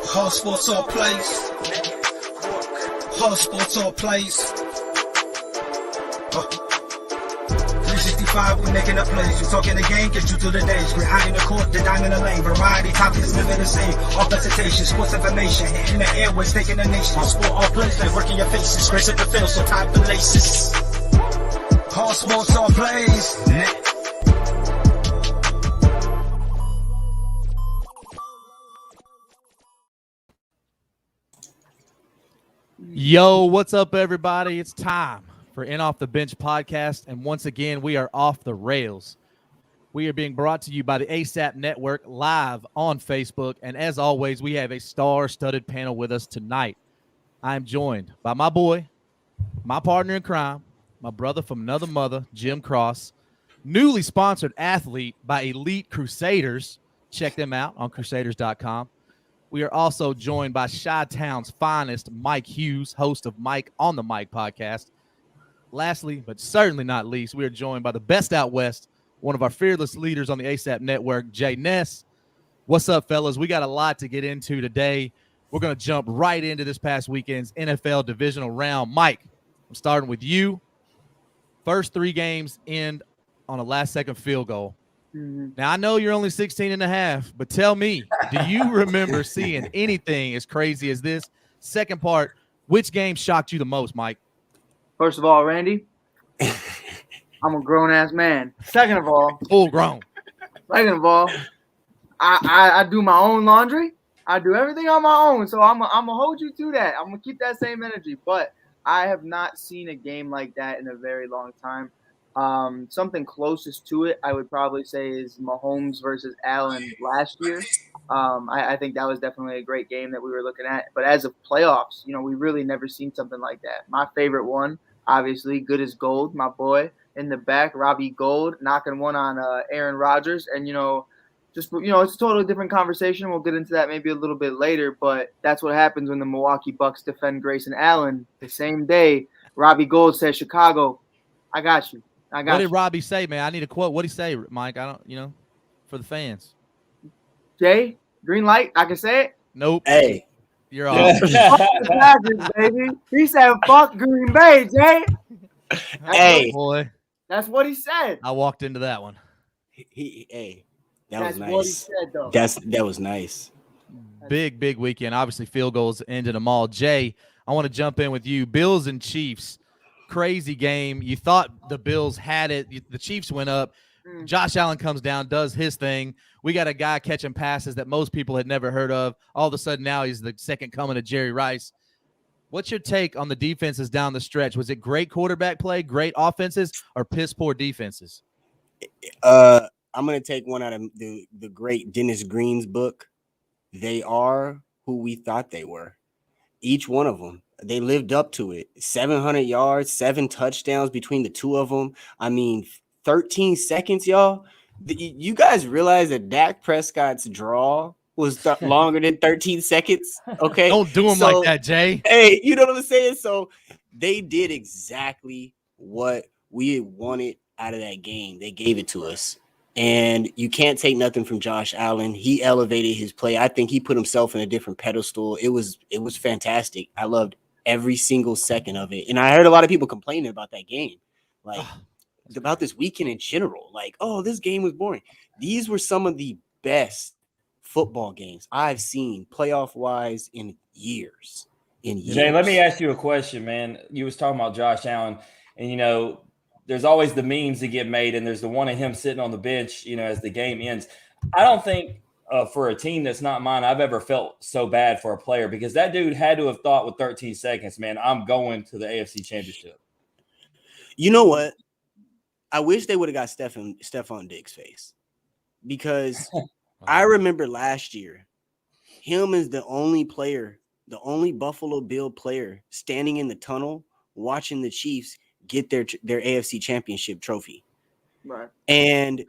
Hard sports all plays. Hard sports all plays. 365, we making up plays. You talking the game, get you to the days. We're high in the court, the dime in the lane. Variety topics living the same. All presentation, sports information. In the airways, taking the nation. Hard sport all plays, like working your faces. Grace at the field, so tie the laces. Hard sports all plays. Yo, what's up, everybody? It's time for In Off the Bench podcast, and once again, we are off the rails. We are being brought to you by the ASAP Network live on Facebook, and as always, we have a star-studded panel with us tonight. I am joined by my boy, my partner in crime, my brother from another mother, Jim Cross, newly sponsored athlete by Elite Crusaders. Check them out on Crusaders.com. We are also joined by Chi-Town's finest, Mike Hughes, host of Mike on the Mike podcast. Lastly, but certainly not least, we are joined by the best out west, one of our fearless leaders on the ASAP Network, Jay Ness. What's up, fellas? We got a lot to get into today. We're going to jump right into this past weekend's NFL Divisional Round. Mike, I'm starting with you. First three games end on a last-second field goal. Now, I know you're only 16 and a half, but tell me, do you remember seeing anything as crazy as this? Second part, which game shocked you the most, Mike? First of all, Randy, I'm a grown-ass man. Second of all, full grown. Second of all, I do my own laundry. I do everything on my own, so I'm gonna hold you to that. I'm gonna keep that same energy, but I have not seen a game like that in a very long time. Something closest to it, I would probably say, is Mahomes versus Allen last year. I think that was definitely a great game that we were looking at. But as of playoffs, we really never seen something like that. My favorite one, obviously, good as gold, my boy in the back, Robbie Gould, knocking one on Aaron Rodgers. And, it's a totally different conversation. We'll get into that maybe a little bit later. But that's what happens when the Milwaukee Bucks defend Grayson Allen. The same day, Robbie Gould says, Chicago, I got you. What did Robbie say, man? I need a quote. What did he say, Mike? I don't, for the fans. Jay, green light. I can say it. Nope. Hey, you're off. Fuck the Packers, baby. He said, "Fuck Green Bay, Jay." Hey, boy. That's what he said. I walked into that one. That was nice. What he said, though. That was nice. Big weekend. Obviously, field goals ended them all. Jay, I want to jump in with you. Bills and Chiefs. Crazy game. You thought the Bills had it. The Chiefs went up. Josh Allen comes down, does his thing. We got a guy catching passes that most people had never heard of. All of a sudden now he's the second coming of Jerry Rice. What's your take on the defenses down the stretch? Was it great quarterback play, great offenses, or piss poor defenses? I'm going to take one out of the great Dennis Green's book. They are who we thought they were. Each one of them. They lived up to it. 700 yards, 7 touchdowns between the two of them. 13 seconds, y'all. You guys realize that Dak Prescott's draw was longer than 13 seconds? Okay. Don't do him like that, Jay. Hey, you know what I'm saying? So they did exactly what we wanted out of that game. They gave it to us. And you can't take nothing from Josh Allen. He elevated his play. I think he put himself in a different pedestal. It was fantastic. I loved every single second of it. And I heard a lot of people complaining about that game. About this weekend in general. This game was boring. These were some of the best football games I've seen playoff-wise in years. Jay, let me ask you a question, man. You was talking about Josh Allen, and, there's always the memes that get made, and there's the one of him sitting on the bench, as the game ends. I don't think for a team that's not mine, I've ever felt so bad for a player, because that dude had to have thought with 13 seconds, man, I'm going to the AFC Championship. You know what? I wish they would have got Stephon Diggs' face, because I remember last year, him is the only Buffalo Bill player standing in the tunnel watching the Chiefs get their AFC Championship trophy. Right. And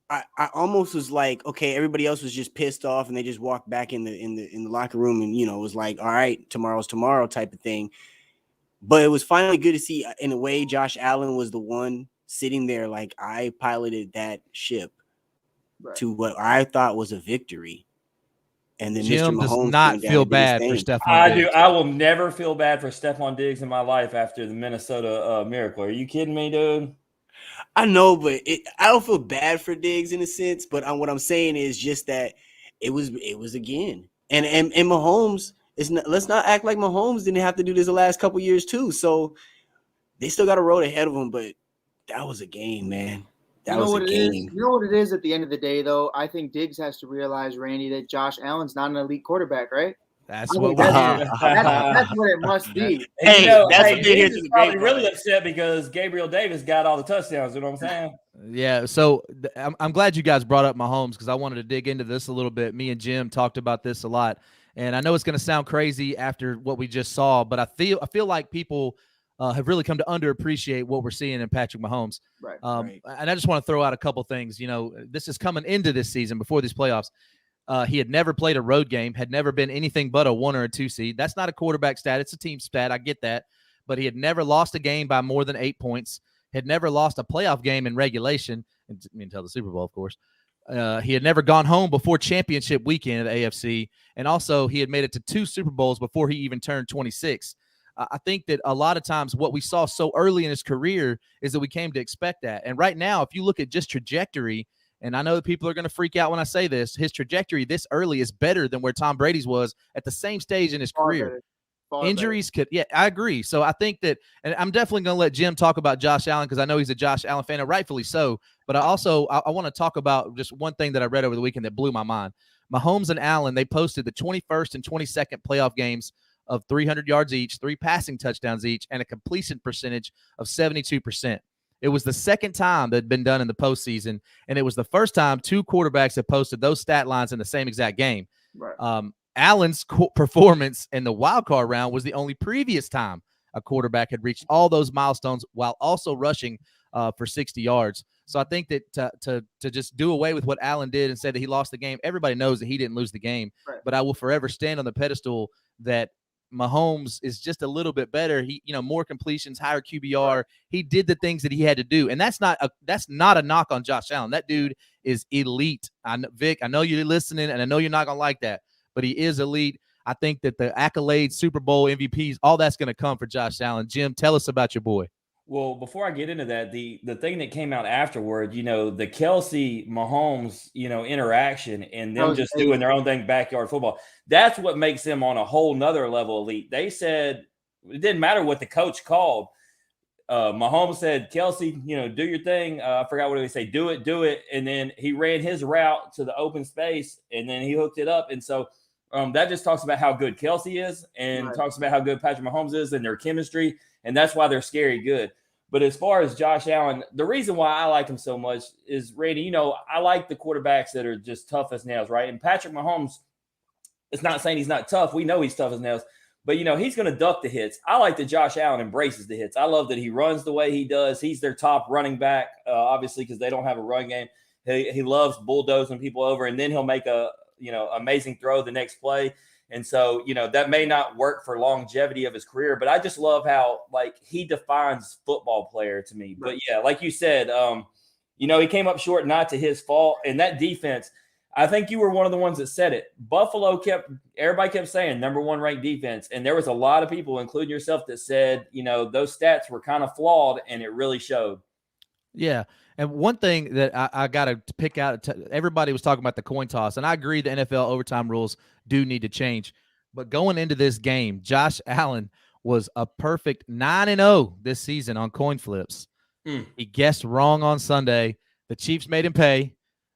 I almost was like, okay, everybody else was just pissed off and they just walked back in the locker room and, it was like, all right, tomorrow's tomorrow type of thing. But it was finally good to see, in a way, Josh Allen was the one sitting there like, I piloted that ship to what I thought was a victory. And then Jim Mr. does Mahomes not came down feel and did his bad for thing. Stephon I Diggs. do. I will never feel bad for Stephon Diggs in my life after the Minnesota Miracle. Are you kidding me, dude? I know, but I don't feel bad for Diggs in a sense. But what I'm saying is just that it was again, and Mahomes is not. Let's not act like Mahomes didn't have to do this the last couple years too. So they still got a road ahead of them. But that was a game, man. That was a game. You know what it is at the end of the day, though? I think Diggs has to realize, Randy, that Josh Allen's not an elite quarterback, right? That's I what think we that's what it must be. And Hey, that's what they hear Diggs through is the probably grapevine. really upset because Gabriel Davis got all the touchdowns. You know what I'm saying? Yeah, so I'm glad you guys brought up Mahomes because I wanted to dig into this a little bit. Me and Jim talked about this a lot, and I know it's going to sound crazy after what we just saw, but I feel like people have really come to underappreciate what we're seeing in Patrick Mahomes. Right. Right. And I just want to throw out a couple things. You know, this is coming into this season before these playoffs. He had never played a road game, had never been anything but a 1 or a 2 seed. That's not a quarterback stat. It's a team stat. I get that. But he had never lost a game by more than 8 points, had never lost a playoff game in regulation until the Super Bowl, of course. He had never gone home before championship weekend at AFC. And also he had made it to 2 Super Bowls before he even turned 26. I think that a lot of times what we saw so early in his career is that we came to expect that. And right now, if you look at just trajectory, and I know that people are going to freak out when I say this, his trajectory this early is better than where Tom Brady's was at the same stage in his career. Injuries could, yeah, I agree. So I think that, and I'm definitely going to let Jim talk about Josh Allen because I know he's a Josh Allen fan, and rightfully so. But I want to talk about just one thing that I read over the weekend that blew my mind. Mahomes and Allen, they posted the 21st and 22nd playoff games of 300 yards each, 3 passing touchdowns each, and a completion percentage of 72%. It was the second time that had been done in the postseason, and it was the first time 2 quarterbacks have posted those stat lines in the same exact game. Right. Allen's performance in the wild card round was the only previous time a quarterback had reached all those milestones while also rushing for 60 yards. So I think that to just do away with what Allen did and say that he lost the game, everybody knows that he didn't lose the game. Right. But I will forever stand on the pedestal that Mahomes is just a little bit better. He, more completions, higher QBR. Right. He did the things that he had to do, and that's not a knock on Josh Allen. That dude is elite. Vic, I know you're listening, and I know you're not gonna like that, but he is elite. I think that the accolades, Super Bowl MVPs, all that's going to come for Josh Allen. Jim, tell us about your boy. Well, before I get into that, the thing that came out afterward, the Kelsey Mahomes, interaction and them just doing their own thing, backyard football. That's what makes them on a whole nother level elite. They said it didn't matter what the coach called. Mahomes said, Kelsey, do your thing. I forgot what he say. Do it. And then he ran his route to the open space and then he hooked it up. And so that just talks about how good Kelsey is and talks about how good Patrick Mahomes is and their chemistry. And that's why they're scary good. But as far as Josh Allen, the reason why I like him so much is, Randy, I like the quarterbacks that are just tough as nails, right? And Patrick Mahomes, it's not saying he's not tough. We know he's tough as nails. But, he's going to duck the hits. I like that Josh Allen embraces the hits. I love that he runs the way he does. He's their top running back, obviously, because they don't have a run game. He loves bulldozing people over, and then he'll make a amazing throw the next play. And so, that may not work for longevity of his career, but I just love how, he defines football player to me. Right. But, yeah, like you said, he came up short, not to his fault. And that defense, I think you were one of the ones that said it. Buffalo everybody kept saying number 1 ranked defense. And there was a lot of people, including yourself, that said, those stats were kind of flawed, and it really showed. Yeah. And one thing that I got to pick out, everybody was talking about the coin toss, and I agree the NFL overtime rules do need to change. But going into this game, Josh Allen was a perfect 9-0 this season on coin flips. He guessed wrong on Sunday. The Chiefs made him pay.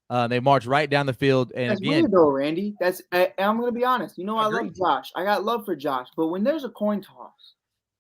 They marched right down the field. And that's again, weird though, Randy. I'm going to be honest. I love Josh. I got love for Josh. But when there's a coin toss,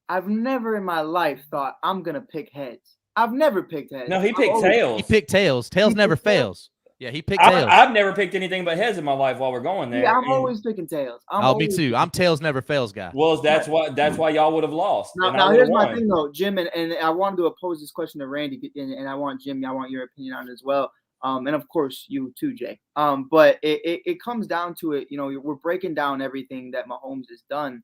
I've never in my life thought I'm going to pick heads. I've never picked heads. No, he picked tails. He picked tails. Tails never fails. Yeah, he picked tails. I've never picked anything but heads in my life while we're going there. Yeah, I'm always picking tails. Me too. I'm tails never fails guy. Well, that's why y'all would have lost. Now here's my thing though, Jim, and I wanted to pose this question to Randy, and I want your opinion on it as well. And of course you too, Jay. But it comes down to it. We're breaking down everything that Mahomes has done.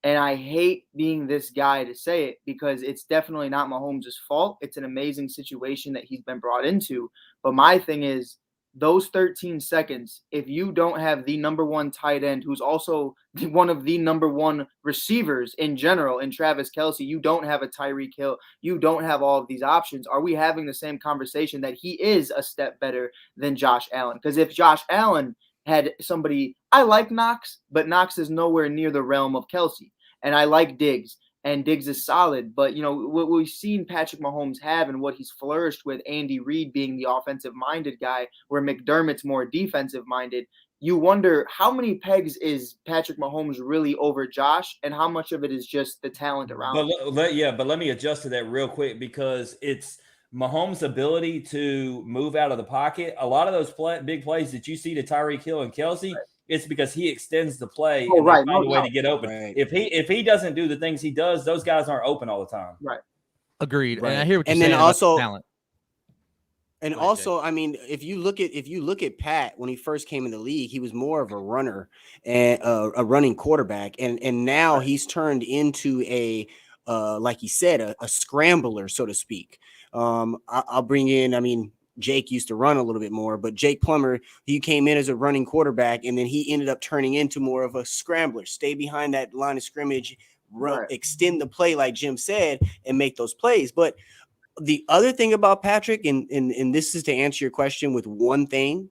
And I hate being this guy to say it because it's definitely not Mahomes' fault. It's an amazing situation that he's been brought into. But my thing is, those 13 seconds, if you don't have the number one tight end, who's also one of the number one receivers in general in Travis Kelce, you don't have a Tyreek Hill, you don't have all of these options. Are we having the same conversation that he is a step better than Josh Allen? Because if Josh Allen had somebody, I like Knox, but Knox is nowhere near the realm of Kelce. And I like Diggs. And Diggs is solid, but what we've seen Patrick Mahomes have and what he's flourished with, Andy Reid being the offensive-minded guy, where McDermott's more defensive-minded. You wonder how many pegs is Patrick Mahomes really over Josh, and how much of it is just the talent around. But let me adjust to that real quick, because it's Mahomes' ability to move out of the pocket. A lot of those big plays that you see to Tyreek Hill and Kelce. Right. It's because he extends the play and they find a way to get open. Right. If he doesn't do the things he does, those guys aren't open all the time. Right. Agreed. Right. And I hear what you're saying. And then also talent. And also, I mean, if you look at Pat when he first came in the league, he was more of a runner and a running quarterback, and now he's turned into a like he said, a scrambler, so to speak. I'll bring in, I mean, Jake used to run a little bit more, but Jake Plummer, he came in as a running quarterback, and then he ended up turning into more of a scrambler, stay behind that line of scrimmage, extend the play like Jim said, and make those plays. But the other thing about Patrick, and this is to answer your question with one thing,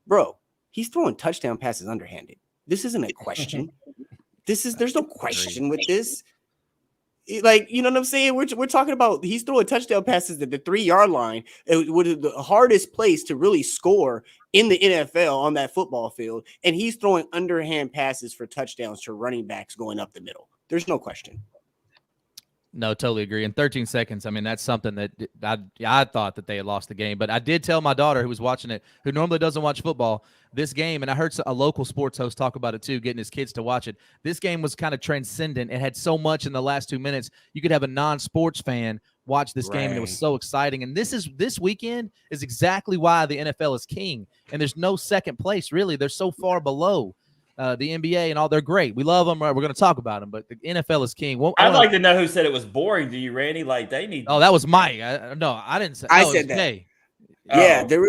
bro, he's throwing touchdown passes underhanded. This isn't a question. There's no question with this. Like, you know what I'm saying? We're talking about he's throwing touchdown passes at the 3-yard line. It was the hardest place to really score in the NFL on that football field. And he's throwing underhand passes for touchdowns to running backs going up the middle. There's no question. No, totally agree. In 13 seconds, I mean, that's something that I thought that they had lost the game. But I did tell my daughter, who was watching it, who normally doesn't watch football, this game, and I heard a local sports host talk about it too, getting his kids to watch it. This game was kind of transcendent. It had so much in the last 2 minutes. You could have a non-sports fan watch this game, and it was so exciting. And this weekend is exactly why the NFL is king. And there's no second place, really. They're so far below the NBA and all. They're great. We love them. We're going to talk about them, but the NFL is king. I'd like to know who said it was boring to you, Randy. Like, they need. Oh, that was Mike. I didn't say. I said that. Jay. Yeah, there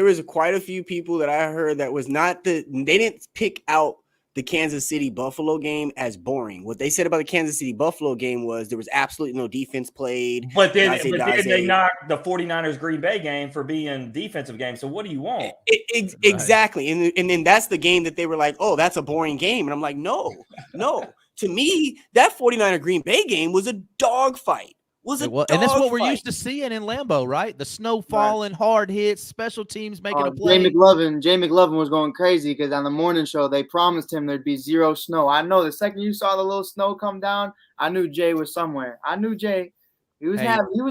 was quite a few people that I heard that was not they didn't pick out the Kansas City Buffalo game as boring. What they said about the Kansas City Buffalo game was there was absolutely no defense played. But then they knocked the 49ers Green Bay game for being defensive game. So what do you want? Exactly. And then that's the game that they were like, oh, that's a boring game. And I'm like, no. To me, that 49er Green Bay game was a dogfight. And that's what we're used to seeing in Lambeau, right? The snow falling, hard hits, special teams making a play. Jay McLovin was going crazy because on the morning show, they promised him there'd be zero snow. I know the second you saw the little snow come down, I knew Jay was somewhere. I knew Jay. He was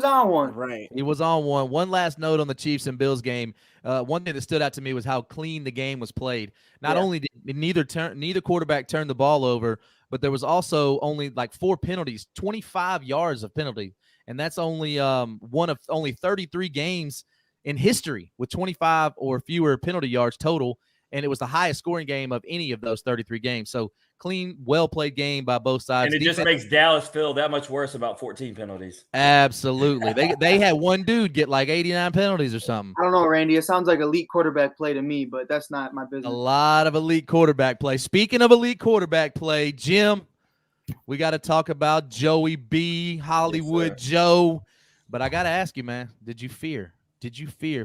on one. Right. He was on one. One last note on the Chiefs and Bills game. One thing that stood out to me was how clean the game was played. Not only did neither quarterback turn the ball over, but there was also only like 4 penalties, 25 yards of penalty. And that's only one of only 33 games in history with 25 or fewer penalty yards total. And it was the highest scoring game of any of those 33 games. So clean, well-played game by both sides. And it just makes Dallas feel that much worse about 14 penalties. Absolutely. They had one dude get like 89 penalties or something. I don't know, Randy. It sounds like elite quarterback play to me, but that's not my business. A lot of elite quarterback play. Speaking of elite quarterback play, Jim, we got to talk about Joey B, Hollywood Joe. But I got to ask you, man, did you fear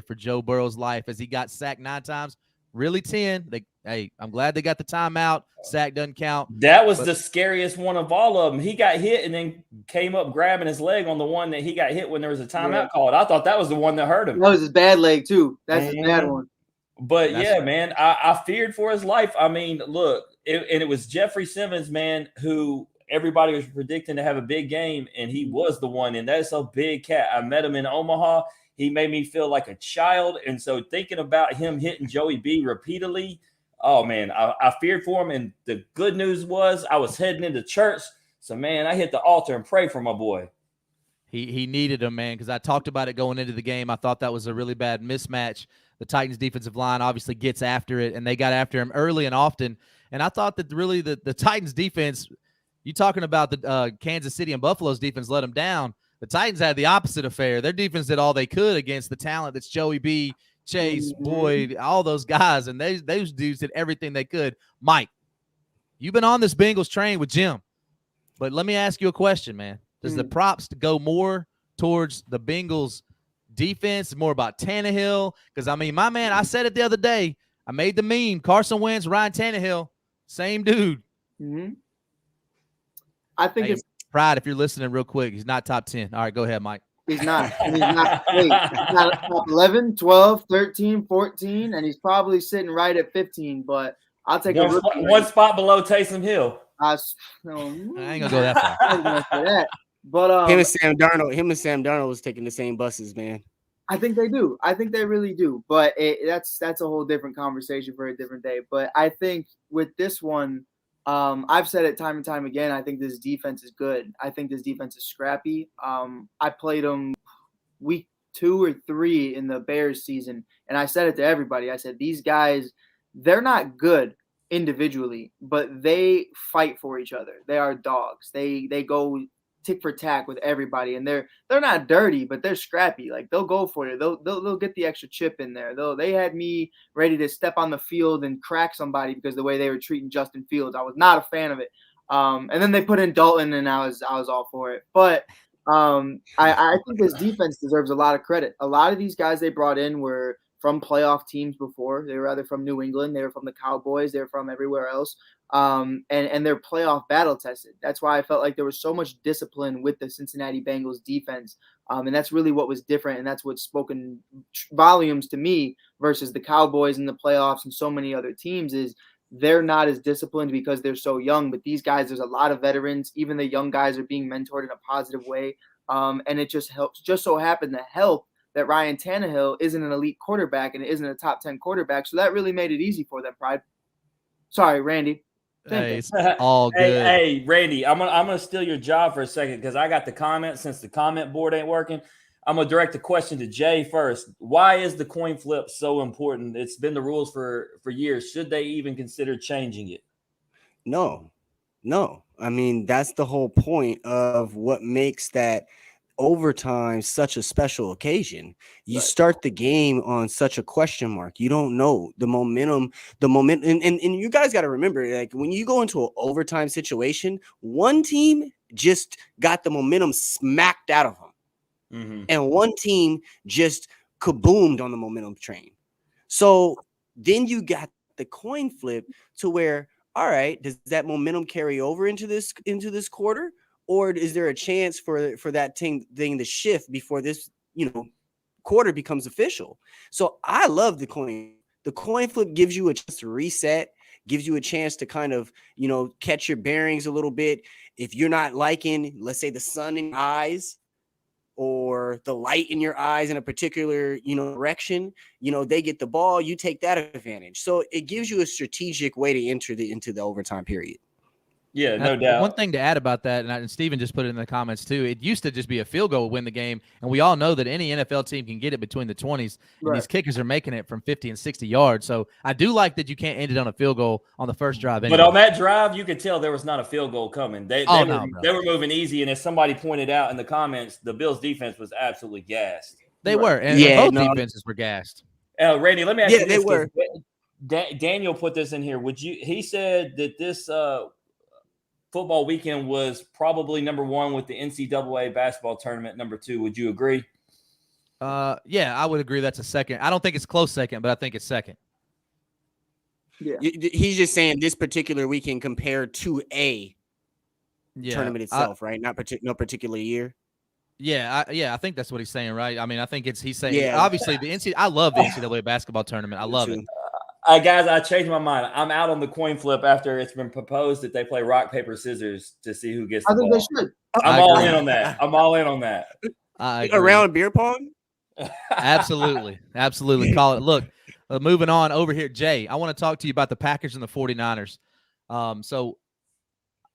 for Joe Burrow's life as he got sacked 9 times? Really 10. I'm glad they got the timeout. Sack doesn't count. That was the scariest one of all of them. He got hit and then came up grabbing his leg on the one that he got hit when there was a timeout called. I thought that was the one that hurt him. That was his bad leg, too. That's his bad one. But, man, I feared for his life. I mean, look, it was Jeffrey Simmons, man, who everybody was predicting to have a big game, and he was the one. And that's a big cat. I met him in Omaha. He made me feel like a child. And so thinking about him hitting Joey B repeatedly, oh, man, I feared for him. And the good news was I was heading into church. So, man, I hit the altar and prayed for my boy. He needed him, man, because I talked about it going into the game. I thought that was a really bad mismatch. The Titans defensive line obviously gets after it, and they got after him early and often. And I thought that really the Titans defense, you talking about the Kansas City and Buffalo's defense let them down. The Titans had the opposite affair. Their defense did all they could against the talent that's Joey B. Chase, Boyd, all those guys, and those dudes did everything they could. Mike, you've been on this Bengals train with Jim, but let me ask you a question, man. Does the props go more towards the Bengals defense, more about Tannehill? Because, I mean, my man, I said it the other day. I made the meme. Carson Wentz, Ryan Tannehill, same dude. I think it's Pride, if you're listening real quick, he's not top 10. All right, go ahead, Mike. He's not. He's not. Wait, he's not top 11, 12, 13, 14, and he's probably sitting right at 15. But I'll take one spot below Taysom Hill. I ain't gonna go that far. I ain't gonna say that. But him and Sam Darnold was taking the same buses, man. I think they do. I think they really do. But that's a whole different conversation for a different day. But I think with this one, I've said it time and time again. I think this defense is good. I think this defense is scrappy. I played them week 2 or 3 in the Bears season, and I said it to everybody. I said, these guys, they're not good individually, but they fight for each other. They are dogs. They go tick for tack with everybody, and they're not dirty, but they're scrappy. Like, they'll go for it. They'll get the extra chip in there. They had me ready to step on the field and crack somebody because the way they were treating Justin Fields. I was not a fan of it. And then they put in Dalton, and I was all for it. But I think this defense deserves a lot of credit. A lot of these guys they brought in were from playoff teams before. They were either from New England, they were from the Cowboys, they were from everywhere else. And they're playoff battle tested. That's why I felt like there was so much discipline with the Cincinnati Bengals defense. And that's really what was different. And that's what's spoken volumes to me versus the Cowboys in the playoffs and so many other teams is they're not as disciplined because they're so young. But these guys, there's a lot of veterans. Even the young guys are being mentored in a positive way. And it just helps. Just so happened to help that Ryan Tannehill isn't an elite quarterback and isn't a top 10 quarterback. So that really made it easy for them, Pride. Sorry, Randy. Hey, it's all good. Hey, Randy, I'm gonna steal your job for a second because I got the comment. Since the comment board ain't working, I'm gonna direct the question to Jay first. Why is the coin flip so important? It's been the rules for years. Should they even consider changing it? No. I mean, that's the whole point of what makes that overtime such a special occasion. You start the game on such a question mark. You don't know the momentum, and you guys got to remember, like, when you go into an overtime situation, one team just got the momentum smacked out of them, and one team just kaboomed on the momentum train. So then you got the coin flip to where, all right, does that momentum carry over into this quarter? Or is there a chance for that thing to shift before this, quarter becomes official? So I love the coin. The coin flip gives you a chance to reset, gives you a chance to kind of, catch your bearings a little bit. If you're not liking, let's say, the sun in your eyes or the light in your eyes in a particular, direction, they get the ball, you take that advantage. So it gives you a strategic way to enter into the overtime period. Yeah, no doubt. One thing to add about that, and Steven just put it in the comments too, it used to just be a field goal to win the game, and we all know that any NFL team can get it between the 20s, and these kickers are making it from 50 and 60 yards. So I do like that you can't end it on a field goal on the first drive. Anyway. But on that drive, you could tell there was not a field goal coming. They were moving easy, and as somebody pointed out in the comments, the Bills' defense was absolutely gassed. They were, and both defenses were gassed. Randy, let me ask you this. They were. Daniel put this in here. He said that this football weekend was probably number 1 with the NCAA basketball tournament number 2. Would you agree? Yeah, I would agree. That's a second. I don't think it's close second, but I think it's second. Yeah, he's just saying this particular weekend compared to a tournament itself, right? No particular year. Yeah, I think that's what he's saying, right? I mean, I think he's saying obviously I love the NCAA basketball tournament. I love it. Guys, I changed my mind. I'm out on the coin flip after it's been proposed that they play rock, paper, scissors to see who gets the ball. I think they should. I'm all in on that. I'm all in on that. Around beer pong? Absolutely. Call it. Look, moving on over here, Jay, I want to talk to you about the Packers and the 49ers. So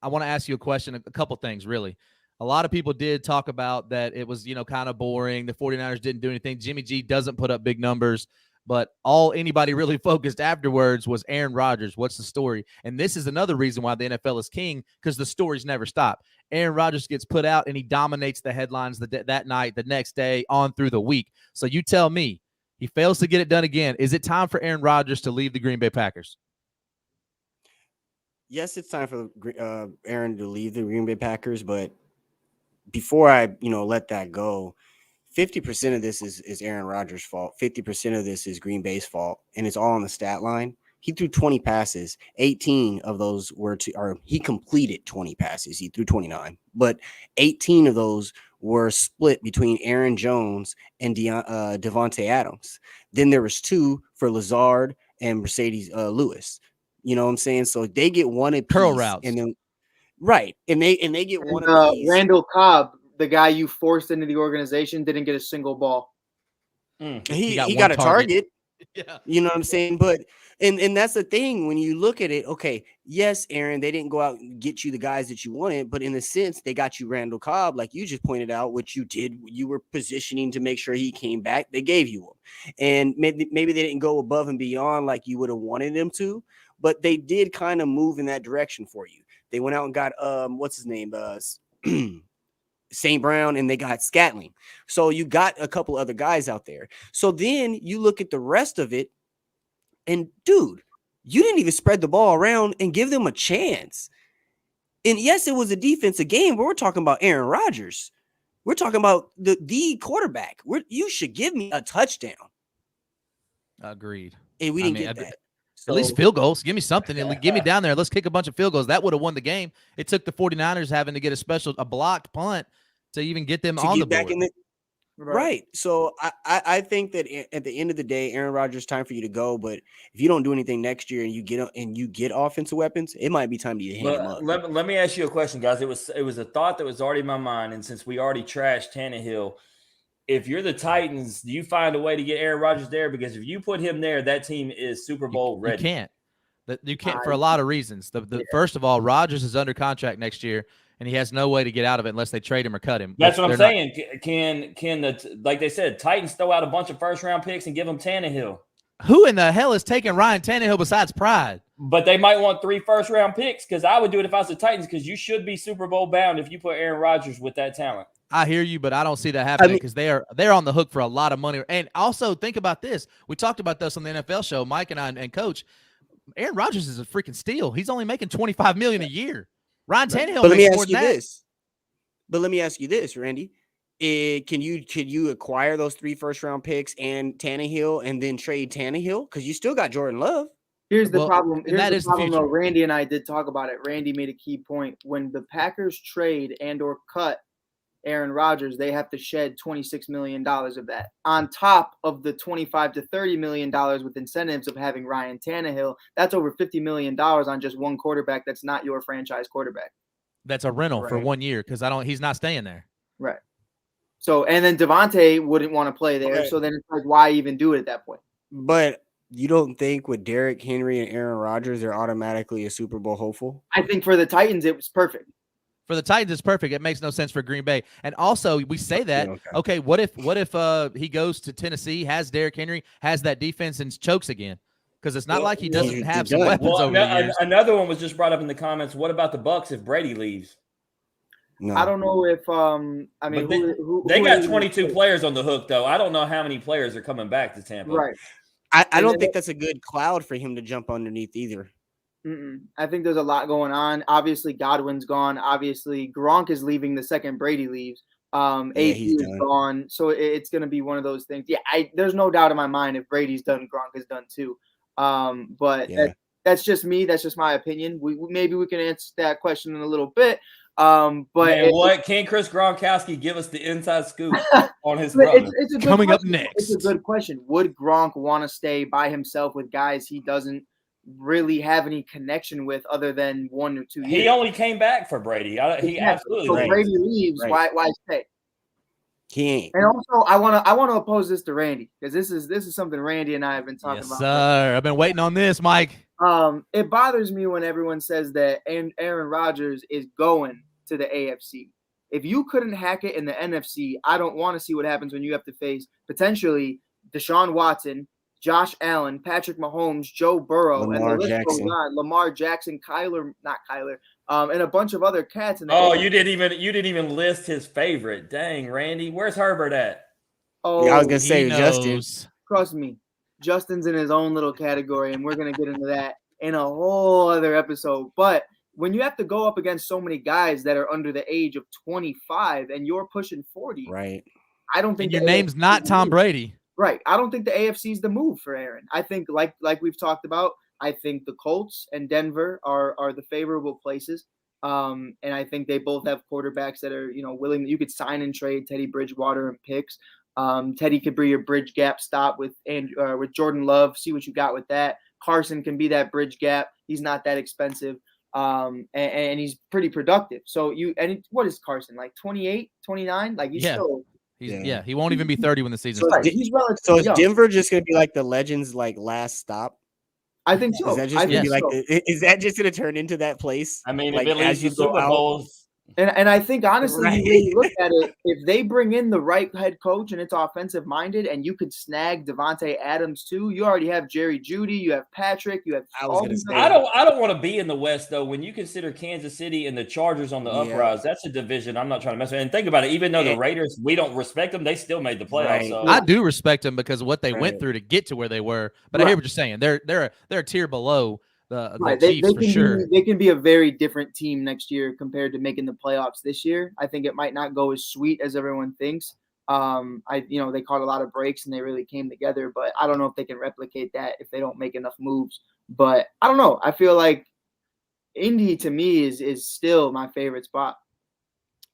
I want to ask you a question, a couple things, really. A lot of people did talk about that it was, kind of boring. The 49ers didn't do anything. Jimmy G doesn't put up big numbers. But all anybody really focused afterwards was Aaron Rodgers. What's the story? And this is another reason why the NFL is king, because the stories never stop. Aaron Rodgers gets put out, and he dominates the headlines that night, the next day, on through the week. So you tell me, He fails to get it done again. Is it time for Aaron Rodgers to leave the Green Bay Packers? Yes, it's time for Aaron to leave the Green Bay Packers, but before I, let that go, 50% of this is Aaron Rodgers' fault. 50% of this is Green Bay's fault, and it's all on the stat line. He threw 20 passes. 18 of those he completed 20 passes. He threw 29, but 18 of those were split between Aaron Jones and Devontae Adams. Then there was 2 for Lazard and Mercedes Lewis. You know what I'm saying? So they get one apiece. Curl routes. And then right. And they get one apiece. Randall Cobb, the guy you forced into the organization, didn't get a single ball. He got a target. Yeah. You know what I'm saying? But and that's the thing when you look at it, okay, yes, Aaron, they didn't go out and get you the guys that you wanted, but in a sense, they got you Randall Cobb, like you just pointed out, which you did. You were positioning to make sure he came back. They gave you him. And maybe they didn't go above and beyond like you would have wanted them to, but they did kind of move in that direction for you. They went out and got what's his name? St. Brown, and they got Scatling. So you got a couple other guys out there. So then you look at the rest of it, and dude, you didn't even spread the ball around and give them a chance. And yes, it was a defensive game, but we're talking about Aaron Rodgers. We're talking about the quarterback. You should give me a touchdown. Agreed. And we didn't get that. At least field goals. Give me something. Give me down there. Let's kick a bunch of field goals. That would have won the game. It took the 49ers having to get a blocked punt to even get them on the board. Right. So I think that at the end of the day, Aaron Rodgers, time for you to go. But if you don't do anything next year and you get offensive weapons, it might be time to hang him up. Let me ask you a question, guys. It was a thought that was already in my mind, and since we already trashed Tannehill, if you're the Titans, do you find a way to get Aaron Rodgers there? Because if you put him there, that team is Super Bowl ready. You can't for a lot of reasons. First of all, Rodgers is under contract next year, and he has no way to get out of it unless they trade him or cut him. That's what I'm saying. Can like they said, Titans throw out a bunch of first-round picks and give him Tannehill? Who in the hell is taking Ryan Tannehill besides pride? But they might want 3 first-round picks because I would do it if I was the Titans because you should be Super Bowl bound if you put Aaron Rodgers with that talent. I hear you, but I don't see that happening because they're on the hook for a lot of money. And also think about this. We talked about this on the NFL show, Mike and I and Coach. Aaron Rodgers is a freaking steal. He's only making $25 million a year. Ryan Tannehill makes more than that. But let me ask you this, Randy. Can you acquire those 3 first-round picks and Tannehill and then trade Tannehill? Because you still got Jordan Love. Here's the problem. Here's the problem, though. Randy and I did talk about it. Randy made a key point. When the Packers trade and or cut Aaron Rodgers, they have to shed $26 million of that on top of the $25 to $30 million with incentives of having Ryan Tannehill. That's over $50 million on just one quarterback. That's not your franchise quarterback. That's a rental for 1 year because he's not staying there. Right. So, and then Devontae wouldn't want to play there. Okay. So then it's like, why even do it at that point? But you don't think with Derrick Henry and Aaron Rodgers, they're automatically a Super Bowl hopeful? I think for the Titans, it was perfect. For the Titans, it's perfect. It makes no sense for Green Bay. And also, we say that, okay, what if he goes to Tennessee, has Derrick Henry, has that defense, and chokes again? Because it's not like he doesn't have some weapons over the years. Another one was just brought up in the comments. What about the Bucs if Brady leaves? No. I don't know if they got 22 players on the hook, though. I don't know how many players are coming back to Tampa. Right. I don't think that's a good cloud for him to jump underneath either. I think there's a lot going on. Obviously, Godwin's gone. Obviously, Gronk is leaving the second Brady leaves. AP is gone. So it's going to be one of those things. Yeah, there's no doubt in my mind if Brady's done, Gronk is done too. But that's just me. That's just my opinion. Maybe we can answer that question in a little bit. But can Chris Gronkowski give us the inside scoop on his brother? It's coming up next. It's a good question. Would Gronk want to stay by himself with guys he doesn't really have any connection with other than 1 or 2 years? He only came back for Brady. Absolutely. So Brady leaves. Right. Why stay? He ain't. And also, I want to oppose this to Randy because this is something Randy and I have been talking about. Yes, sir. I've been waiting on this, Mike. It bothers me when everyone says that Aaron Rodgers is going to the AFC. If you couldn't hack it in the NFC, I don't want to see what happens when you have to face potentially Deshaun Watson, Josh Allen, Patrick Mahomes, Joe Burrow, Lamar Jackson, and a bunch of other cats. You didn't even list his favorite. Dang, Randy, where's Herbert at? Oh, I was gonna say Justin. Trust me, Justin's in his own little category, and we're going to get into that in a whole other episode. But when you have to go up against so many guys that are under the age of 25 and you're pushing 40, Right. I don't think And your name's not Tom Brady. Right. I don't think the AFC is the move for Aaron. I think, like we've talked about, I think the Colts and Denver are the favorable places. And I think they both have quarterbacks that are, willing. You could sign and trade Teddy Bridgewater and picks. Teddy could be your bridge gap stop with Jordan Love. See what you got with that. Carson can be that bridge gap. He's not that expensive. And he's pretty productive. So what is Carson, like 28, 29? Like he's still. He won't even be 30 when the season starts. He's relatively So is young. Denver just going to be like the Legends' last stop? I think so. Is that just going to be like? Is that just going to turn into that place? I mean, like, if it leads to Super Bowls. And I think, honestly, Right. when you look at it, if they bring in the right head coach and it's offensive-minded and you could snag Devontae Adams too, you already have Jerry Jeudy, you have Patrick, you have all these I don't want to be in the West, though. When you consider Kansas City and the Chargers on the uprise, that's a division I'm not trying to mess with. And think about it, even though the Raiders, we don't respect them, they still made the playoffs. Right. So. I do respect them because of what they went through to get to where they were. But I hear what you're saying. They're a tier below the Chiefs for sure. They can be a very different team next year compared to making the playoffs this year. I think it might not go as sweet as everyone thinks. They caught a lot of breaks and they really came together, but I don't know if they can replicate that if they don't make enough moves. But I don't know. I feel like Indy to me is still my favorite spot.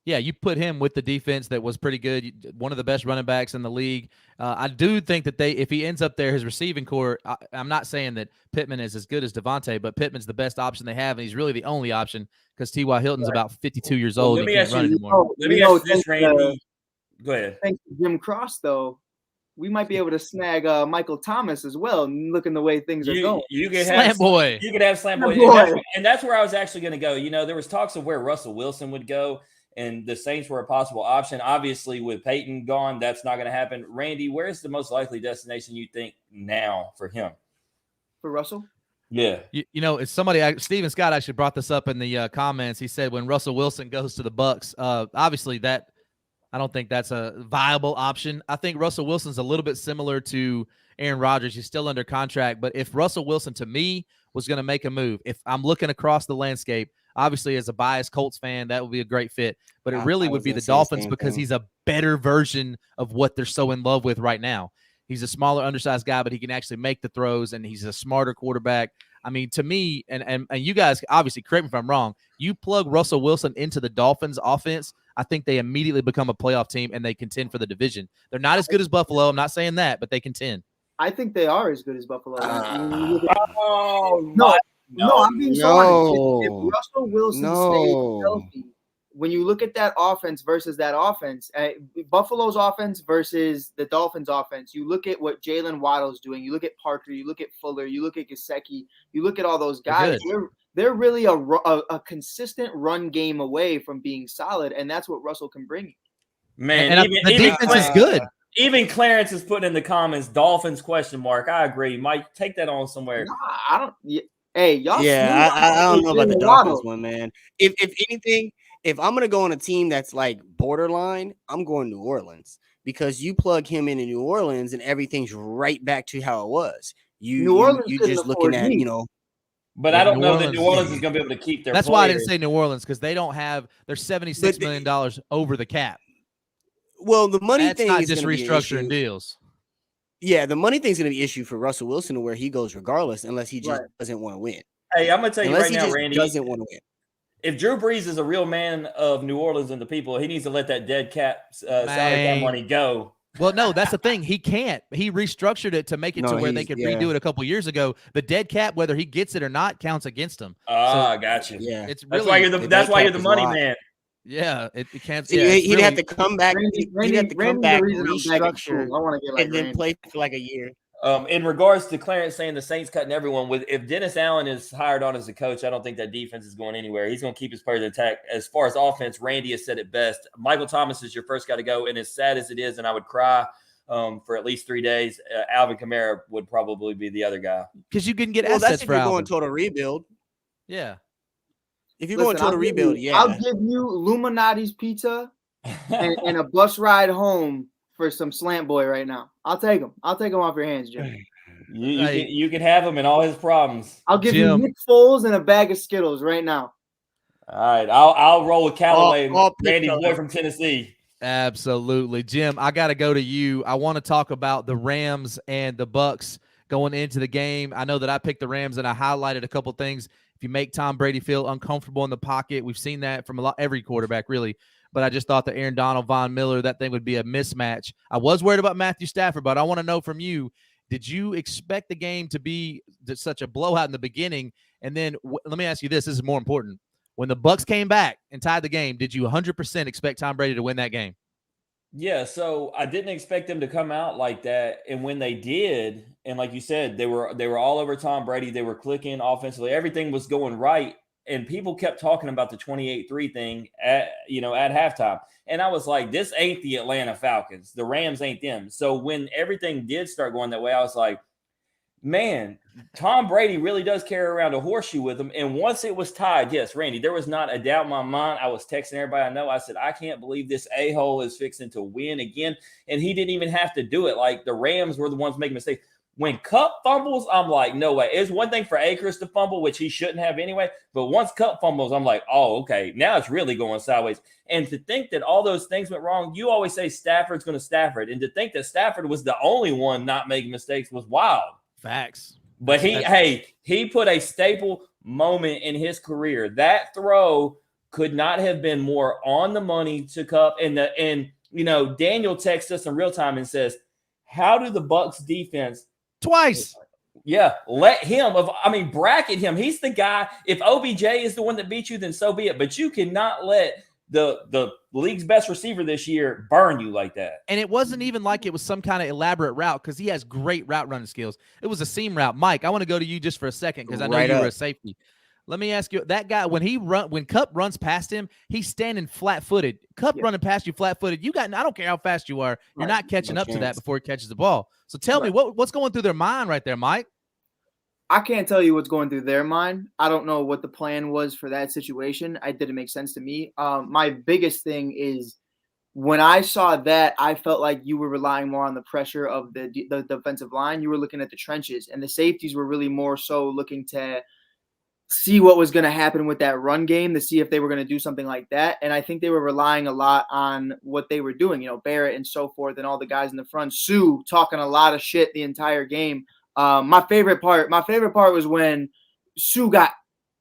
Yeah, you put him with the defense that was pretty good, one of the best running backs in the league. I do think that if he ends up there, his receiving core, I'm not saying that Pittman is as good as Devontae, but Pittman's the best option they have, and he's really the only option because T.Y. Hilton's about 52 years old and he can't run anymore. Let me ask you this, Randy. Go ahead. Thanks to Jim Cross, though, we might be able to snag Michael Thomas as well, looking the way things are going. You could Slam Boy. You could have Slam Boy. And that's where I was actually going to go. There was talks of where Russell Wilson would go. And the Saints were a possible option. Obviously, with Peyton gone, that's not going to happen. Randy, where's the most likely destination you think now for him? For Russell? Yeah. It's somebody. Steven Scott actually brought this up in the comments. He said when Russell Wilson goes to the Bucs, obviously that I don't think that's a viable option. I think Russell Wilson's a little bit similar to Aaron Rodgers. He's still under contract, but if Russell Wilson, to me, was going to make a move, if I'm looking across the landscape, obviously, as a biased Colts fan, that would be a great fit. But it really would be the Dolphins because he's a better version of what they're so in love with right now. He's a smaller, undersized guy, but he can actually make the throws, and he's a smarter quarterback. I mean, to me, and you guys obviously correct me if I'm wrong, you plug Russell Wilson into the Dolphins offense, I think they immediately become a playoff team, and they contend for the division. They're not as good as Buffalo. I'm not saying that, but they contend. I think they are as good as Buffalo. No, I'm being so honest. If Russell Wilson stays healthy, when you look at that offense versus that offense, Buffalo's offense versus the Dolphins' offense, you look at what Jalen Waddle's doing. You look at Parker. You look at Fuller. You look at Gesicki. You look at all those guys. They're really a consistent run game away from being solid, and that's what Russell can bring. Man, and the defense is good. Even Clarence is putting in the comments, Dolphins ? I agree. Mike, take that on somewhere. Nah, I don't. Hey, y'all. Yeah, I don't know about the Dolphins one, man. If anything, if I'm gonna go on a team that's like borderline, I'm going New Orleans because you plug him into New Orleans and everything's right back to how it was. You just looking at But I don't know that New Orleans is going to be able to keep their. That's why I didn't say New Orleans because they don't have. They're $76 million over the cap. Well, the money That's thing not is just restructuring deals. Yeah, the money thing's going to be an issue for Russell Wilson to where he goes regardless, unless he just doesn't want to win. Hey, I'm going to tell you right now, Randy, doesn't want to win. If Drew Brees is a real man of New Orleans and the people, he needs to let that dead cap salary cap money go. Well, no, that's the thing. He can't. He restructured it to make it to where they could redo it a couple years ago. The dead cap, whether he gets it or not, counts against him. I got you. Yeah, it's really, that's why you're the money man. Yeah, it can't. So he'd have to come back. He'd have to come back, restructure, I want to get like and then play for like a year. In regards to Clarence saying the Saints cutting everyone, if Dennis Allen is hired on as a coach, I don't think that defense is going anywhere. He's going to keep his players intact. As far as offense, Randy has said it best. Michael Thomas is your first guy to go, and as sad as it is, and I would cry for at least 3 days, Alvin Kamara would probably be the other guy. Because you can get assets that's if for you're Alvin. Going total rebuild. Yeah. If you're going total rebuild, I'll give you Illuminati's pizza and a bus ride home for some slant boy right now. I'll take him. I'll take him off your hands, Jim. You can have him and all his problems. I'll give you Jim. Nick Foles and a bag of Skittles right now. All right, I'll roll with Callaway, All Randy's pick boy up. from Tennessee. Absolutely. Jim, I got to go to you. I want to talk about the Rams and the Bucks going into the game. I know that I picked the Rams, and I highlighted a couple things. If you make Tom Brady feel uncomfortable in the pocket, we've seen that from every quarterback, really. But I just thought that Aaron Donald, Von Miller, that thing would be a mismatch. I was worried about Matthew Stafford, but I want to know from you, did you expect the game to be such a blowout in the beginning? And then let me ask you this. This is more important. When the Bucks came back and tied the game, did you 100% expect Tom Brady to win that game? Yeah, so I didn't expect them to come out like that, and when they did, and like you said, they were all over Tom Brady. They were clicking offensively. Everything was going right, and people kept talking about the 28-3 thing at halftime. And I was like, this ain't the Atlanta Falcons. The Rams ain't them. So when everything did start going that way, I was like, man, Tom Brady really does carry around a horseshoe with him. And once it was tied, yes, Randy, there was not a doubt in my mind. I was texting everybody I know. I said, I can't believe this a-hole is fixing to win again. And he didn't even have to do it. Like, the Rams were the ones making mistakes. When Kupp fumbles, I'm like, no way. It's one thing for Akers to fumble, which he shouldn't have anyway. But once Kupp fumbles, I'm like, oh, okay, now it's really going sideways. And to think that all those things went wrong, you always say Stafford's going to Stafford. And to think that Stafford was the only one not making mistakes was wild. Facts. But he put a staple moment in his career. That throw could not have been more on the money to Kupp. And Daniel texts us in real time and says, how do the Bucks defense Twice? Yeah, bracket him. He's the guy. If OBJ is the one that beat you, then so be it. But you cannot let the league's best receiver this year burn you like that. And it wasn't even like it was some kind of elaborate route, because he has great route running skills. It was a seam route. Mike, I want to go to you just for a second, because I know you were a safety. Let me ask you, that guy, when Kupp runs past him, he's standing flat-footed. Kupp running past you flat-footed. I don't care how fast you are, you're not catching up to that before he catches the ball. So tell me, what's going through their mind right there, Mike? I can't tell you what's going through their mind. I don't know what the plan was for that situation. It didn't make sense to me. My biggest thing is, when I saw that, I felt like you were relying more on the pressure of the defensive line. You were looking at the trenches, and the safeties were really more so looking to see what was going to happen with that run game, to see if they were going to do something like that. And I think they were relying a lot on what they were doing, Barrett and so forth, and all the guys in the front. Sue talking a lot of shit the entire game. My favorite part was when Sue got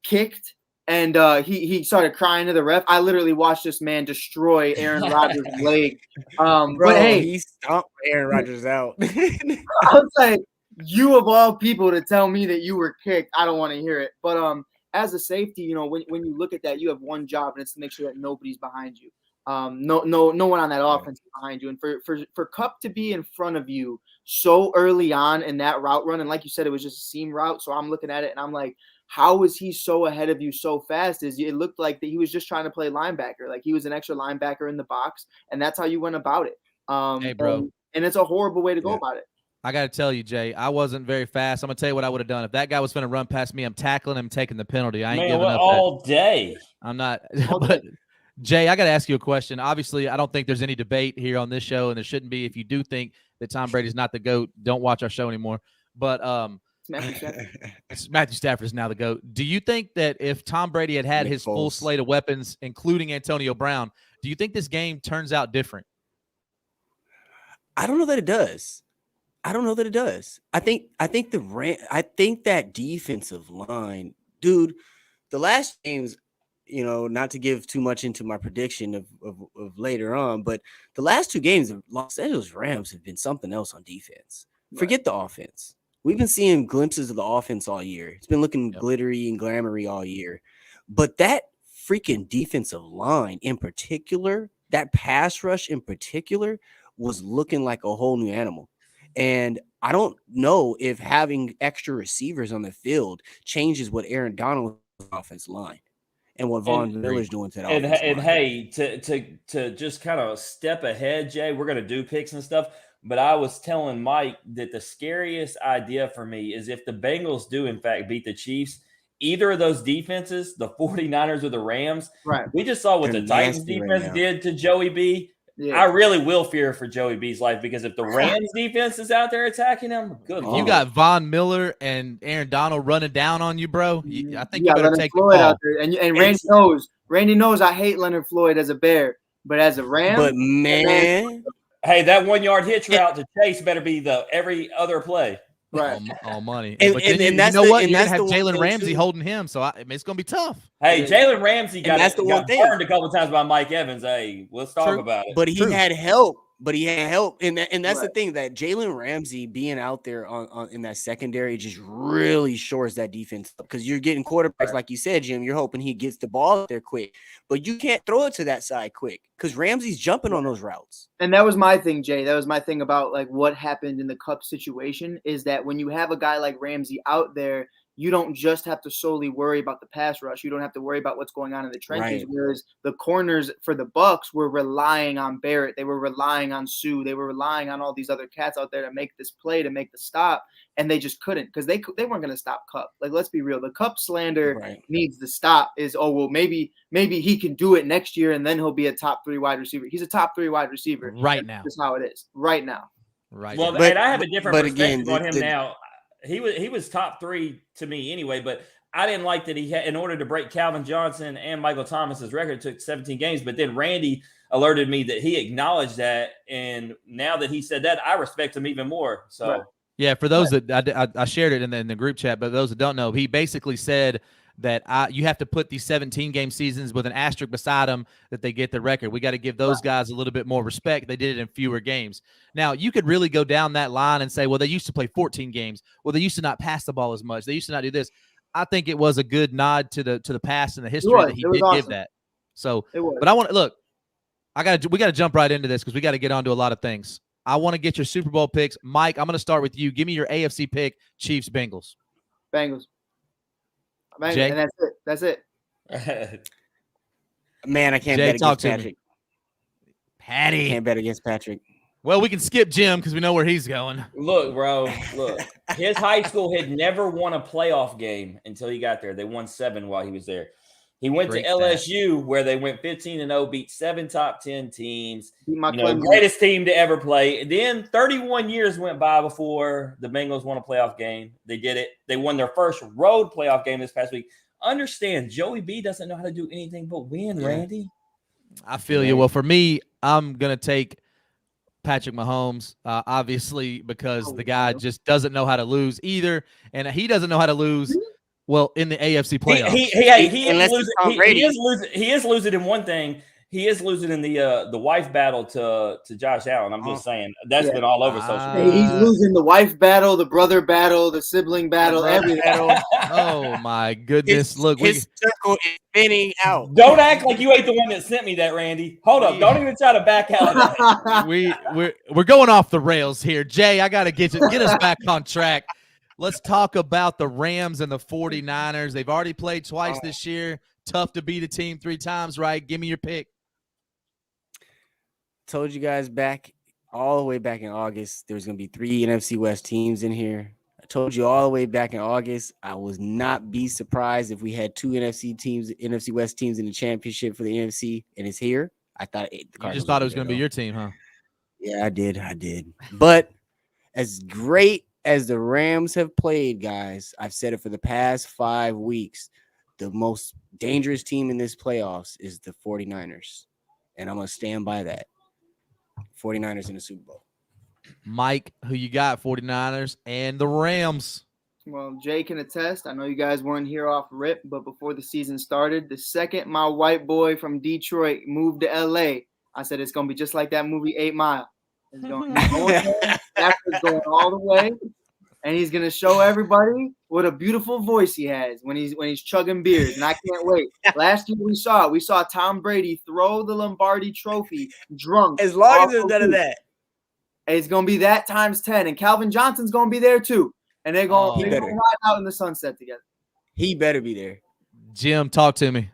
kicked and he started crying to the ref. I literally watched this man destroy Aaron Rodgers' leg. But hey, he stomped Aaron Rodgers out. I was like, you of all people to tell me that you were kicked, I don't want to hear it. But as a safety, when you look at that, you have one job, and it's to make sure that nobody's behind you. No one on that offense is behind you. And for Kupp to be in front of you so early on in that route run, and like you said, it was just a seam route. So I'm looking at it and I'm like, how is he so ahead of you so fast? It looked like that he was just trying to play linebacker, like he was an extra linebacker in the box, and that's how you went about it. Hey, bro. And it's a horrible way to go about it. I got to tell you, Jay, I wasn't very fast. I'm going to tell you what I would have done. If that guy was going to run past me, I'm tackling him, taking the penalty. I ain't giving up all day. I'm not. But Jay, I got to ask you a question. Obviously, I don't think there's any debate here on this show, and there shouldn't be. If you do think that Tom Brady's not the GOAT, don't watch our show anymore. But Matthew Stafford is now the GOAT. Do you think that if Tom Brady had his full slate of weapons, including Antonio Brown, do you think this game turns out different? I don't know that it does. I think that defensive line, dude, the last games, not to give too much into my prediction of later on, but the last two games of Los Angeles Rams have been something else on defense. Forget the offense. We've been seeing glimpses of the offense all year. It's been looking glittery and glamoury all year. But that freaking defensive line in particular, that pass rush in particular, was looking like a whole new animal. And I don't know if having extra receivers on the field changes what Aaron Donald's offensive line and what Von Miller's doing to that offensive line. And hey, to just kind of step ahead, Jay, we're going to do picks and stuff. But I was telling Mike that the scariest idea for me is if the Bengals do, in fact, beat the Chiefs, either of those defenses, the 49ers or the Rams, we just saw what the Titans defense did to Joey B. Yeah. I really will fear for Joey B's life because if the Rams defense is out there attacking him, good. You got Von Miller and Aaron Donald running down on you, bro. I think you better Leonard take Floyd the out fall. there, and Randy knows. Randy knows I hate Leonard Floyd as a Bear, but as a Ram, But man, hey, that 1 yard hitch route to Chase better be the every other play. right? All money. And- But then and you that's know the- what? and You're going that's to have the one Jalen thing, Ramsey too. holding him, so it's going to be tough. Hey, Jalen Ramsey got that's the one got thing. burned a couple times by Mike Evans. Hey, let's talk True. about it. but he True. had help. And that's the Right. thing, that Jaylen Ramsey being out there on in that secondary just really shores that defense up, because you're getting quarterbacks, like you said, Jim. You're hoping he gets the ball out there quick, but you can't throw it to that side quick because Ramsey's jumping on those routes. And that was my thing, Jay. That was my thing about like what happened in the Cup situation is that when you have a guy like Ramsey out there, you don't just have to solely worry about the pass rush. You don't have to worry about what's going on in the trenches. Right. Whereas the corners for the Bucks were relying on Barrett. They were relying on Sue. They were relying on all these other cats out there to make this play, to make the stop. And they just couldn't, because they weren't going to stop Cup. Like, let's be real. The Cup slander needs to stop is, oh, well, maybe he can do it next year and then he'll be a top 3 wide receiver. He's a top 3 wide receiver. Right now. That's how it is. Right now. Right. Well, now. and I have a different but perspective again, on him now. He was top 3 to me anyway, but I didn't like that he had, in order to break Calvin Johnson and Michael Thomas's record, it took 17 games. But then Randy alerted me that he acknowledged that, and now that he said that, I respect him even more. So. Right. Yeah, for those that I shared it in the group chat, but those that don't know, he basically said that you have to put these 17-game seasons with an asterisk beside them that they get the record. We got to give those guys a little bit more respect. They did it in fewer games. Now, you could really go down that line and say, well, they used to play 14 games. Well, they used to not pass the ball as much. They used to not do this. I think it was a good nod to the past and the history that he did give that. So, but I want to look. We got to jump right into this because we got to get onto a lot of things. I want to get your Super Bowl picks. Mike, I'm going to start with you. Give me your AFC pick, Chiefs, Bengals. Bengals. Jay? And that's it. Man, I can't Jay, bet talk against to me. Patrick. Patty. Can't bet against Patrick. Well, we can skip Jim because we know where he's going. Look, bro, his high school had never won a playoff game until he got there. They won 7 while he was there. He went Great to LSU where they went 15-0, beat 7 top 10 teams. Clemson. Greatest team to ever play. And then 31 years went by before the Bengals won a playoff game. They did it. They won their first road playoff game this past week. Understand, Joey B doesn't know how to do anything but win, Randy. I feel you. Well, for me, I'm going to take Patrick Mahomes, obviously, because the guy just doesn't know how to lose either. And he doesn't know how to lose, well, in the AFC playoffs. He is losing in one thing. He is losing in the wife battle to Josh Allen. I'm just saying. That's been all over social media. He's losing the wife battle, the brother battle, the sibling battle, every battle. Oh, my goodness. His circle is spinning out. Don't act like you ain't the one that sent me that, Randy. Hold up. Don't even try to back out of that. We're going off the rails here. Jay, I got to get us back on track. Let's talk about the Rams and the 49ers. They've already played twice this year. Tough to beat a team 3 times, right? Give me your pick. Told you guys all the way back in August, there was going to be 3 NFC West teams in here. I told you all the way back in August, I would not be surprised if we had 2 NFC West teams in the championship for the NFC, and it's here. I thought the Cardinals. You just thought it was going to be your team, huh? Yeah, I did. But as great as the Rams have played, guys, I've said it for the past 5 weeks, the most dangerous team in this playoffs is the 49ers, and I'm going to stand by that. 49ers in the Super Bowl. Mike, who you got? 49ers and the Rams. Well, Jay can attest. I know you guys weren't here off rip, but before the season started, the second my white boy from Detroit moved to LA, I said it's going to be just like that movie 8 Mile. It's going going all the way, and he's going to show everybody what a beautiful voice he has when he's chugging beers, and I can't wait. Last year we saw Tom Brady throw the Lombardi Trophy drunk. As long as there's none of that. It's going to be that times 10, and Calvin Johnson's going to be there too, and they're going to ride out in the sunset together. He better be there. Jim, talk to me.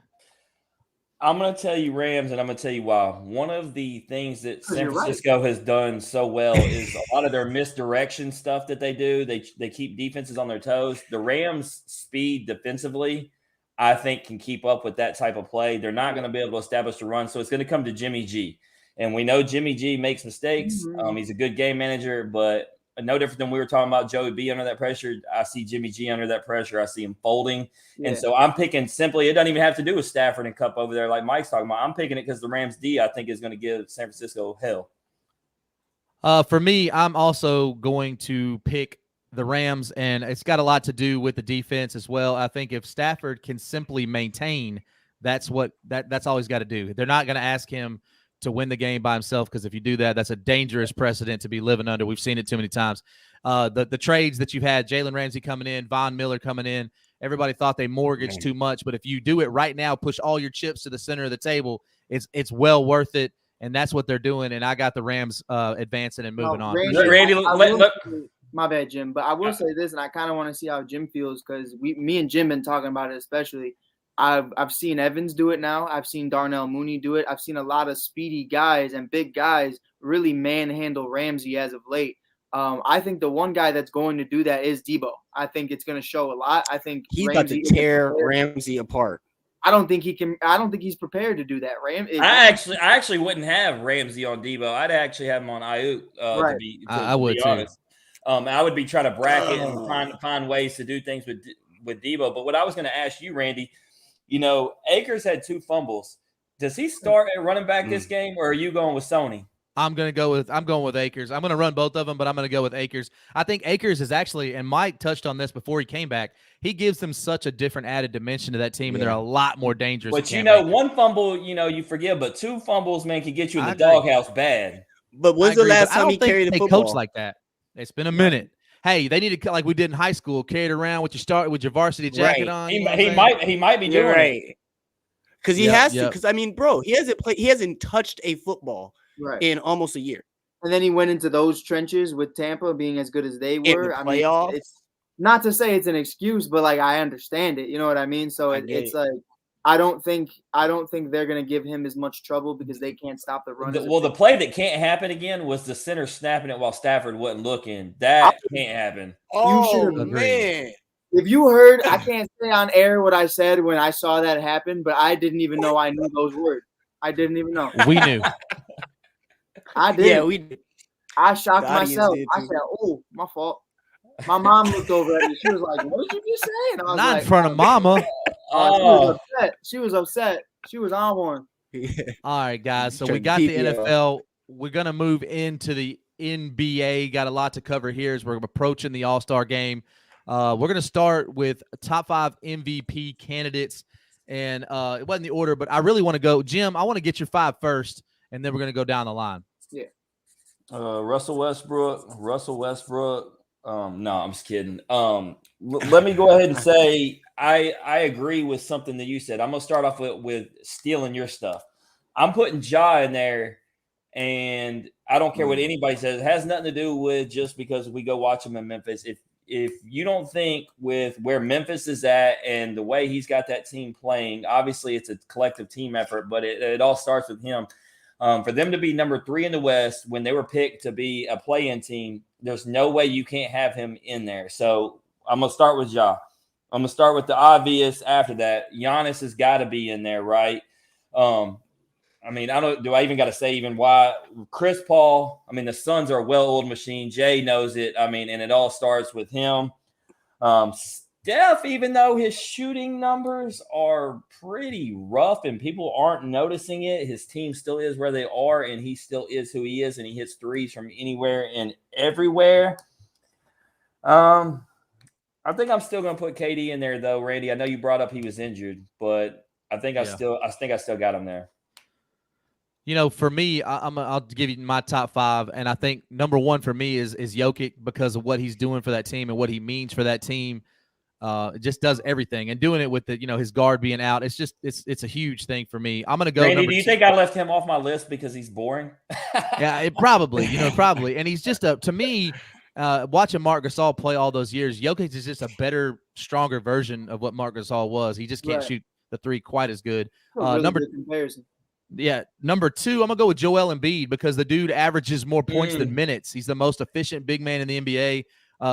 I'm going to tell you Rams, and I'm going to tell you why. One of the things that San Francisco has done so well is a lot of their misdirection stuff that they do. They keep defenses on their toes. The Rams' speed defensively, I think, can keep up with that type of play. They're not going to be able to establish the run, so it's going to come to Jimmy G. And we know Jimmy G makes mistakes. He's a good game manager, but no different than we were talking about Joey B under that pressure. I see Jimmy G under that pressure. I see him folding. Yeah. And so I'm picking simply, it doesn't even have to do with Stafford and Cup over there like Mike's talking about. I'm picking it because the Rams D, I think, is going to give San Francisco hell. For me, I'm also going to pick the Rams, and it's got a lot to do with the defense as well. I think if Stafford can simply maintain, that's all he's got to do. They're not going to ask him to win the game by himself, because if you do that, that's a dangerous precedent to be living under. We've seen it too many times. The trades that you've had, Jaylen Ramsey coming in, Von Miller coming in, everybody thought they mortgaged too much, but if you do it right now, push all your chips to the center of the table, it's well worth it, and that's what they're doing, and I got the Rams advancing and moving on. Randy, my bad, Jim, but I will say this, and I kind of want to see how Jim feels, because me and Jim been talking about it, especially. I've seen Evans do it now. I've seen Darnell Mooney do it. I've seen a lot of speedy guys and big guys really manhandle Ramsey as of late. I think the one guy that's going to do that is Debo. I think it's going to show a lot. I think he's about to tear Ramsey apart. I don't think he can. I don't think he's prepared to do that. I actually wouldn't have Ramsey on Debo. I'd actually have him on Ayuk. Right. I would be honest. I would be trying to bracket and find ways to do things with Debo. But what I was going to ask you, Randy. Akers had 2 fumbles. Does he start at running back this game, or are you going with Sony? I'm going with Akers. I'm going to run both of them, but I'm going to go with Akers. I think Akers is actually, and Mike touched on this before he came back, he gives them such a different added dimension to that team, and they're a lot more dangerous. But, one fumble, you forgive, but 2 fumbles, man, can get you in the doghouse bad. But when's the last time he carried the football? Coach like that. It's been a minute. Hey, they need to, like we did in high school, carry it around with your varsity jacket on. He might be doing it. Because he has to. Because bro, he hasn't touched a football in almost a year. And then he went into those trenches with Tampa being as good as they were. Playoffs. It's not to say it's an excuse, but like I understand it. You know what I mean? So it's like I don't think they're gonna give him as much trouble because they can't stop the run. The play that can't happen again was the center snapping it while Stafford wasn't looking. That can't happen. Oh man! If you heard, I can't say on air what I said when I saw that happen, but I didn't even know I knew those words. I didn't even know. We knew. I did. Yeah, we did. I shocked myself. I said, "Oh, my fault." My mom looked over at me. She was like, "What did you just say?" And I was not in front of Mama. She was upset. She was on one. All right, guys. So we got the NFL. We're going to move into the NBA. Got a lot to cover here as we're approaching the All-Star game. We're going to start with top 5 MVP candidates. And it wasn't the order, but I really want to go. Jim, I want to get your 5 first, and then we're going to go down the line. Yeah. Russell Westbrook. No, I'm just kidding. Let me go ahead and say I agree with something that you said. I'm going to start off with stealing your stuff. I'm putting Ja in there, and I don't care what anybody says. It has nothing to do with just because we go watch him in Memphis. If you don't think with where Memphis is at and the way he's got that team playing, obviously it's a collective team effort, but it all starts with him. For them to be number 3 in the West when they were picked to be a play-in team, there's no way you can't have him in there. So I'm going to start with Ja. I'm going to start with the obvious after that. Giannis has got to be in there, right? Do I even got to say even why? Chris Paul, the Suns are a well-oiled machine. Jay knows it. And it all starts with him. Steph, even though his shooting numbers are pretty rough and people aren't noticing it, his team still is where they are, and he still is who he is, and he hits threes from anywhere and everywhere. I think I'm still going to put KD in there, though, Randy. I know you brought up he was injured, but I think I still got him there. For me, I'll give you my top 5, and I think number 1 for me is Jokic because of what he's doing for that team and what he means for that team. It just does everything, and doing it with his guard being out. It's just it's a huge thing for me. I'm gonna go. Randy, do you think I left him off my list because he's boring? Yeah, probably. Probably. And he's just to me, watching Marc Gasol play all those years, Jokic is just a better, stronger version of what Marc Gasol was. He just can't shoot the 3 quite as good. Really good comparison. Yeah, number 2, I'm gonna go with Joel Embiid because the dude averages more points than minutes. He's the most efficient big man in the NBA.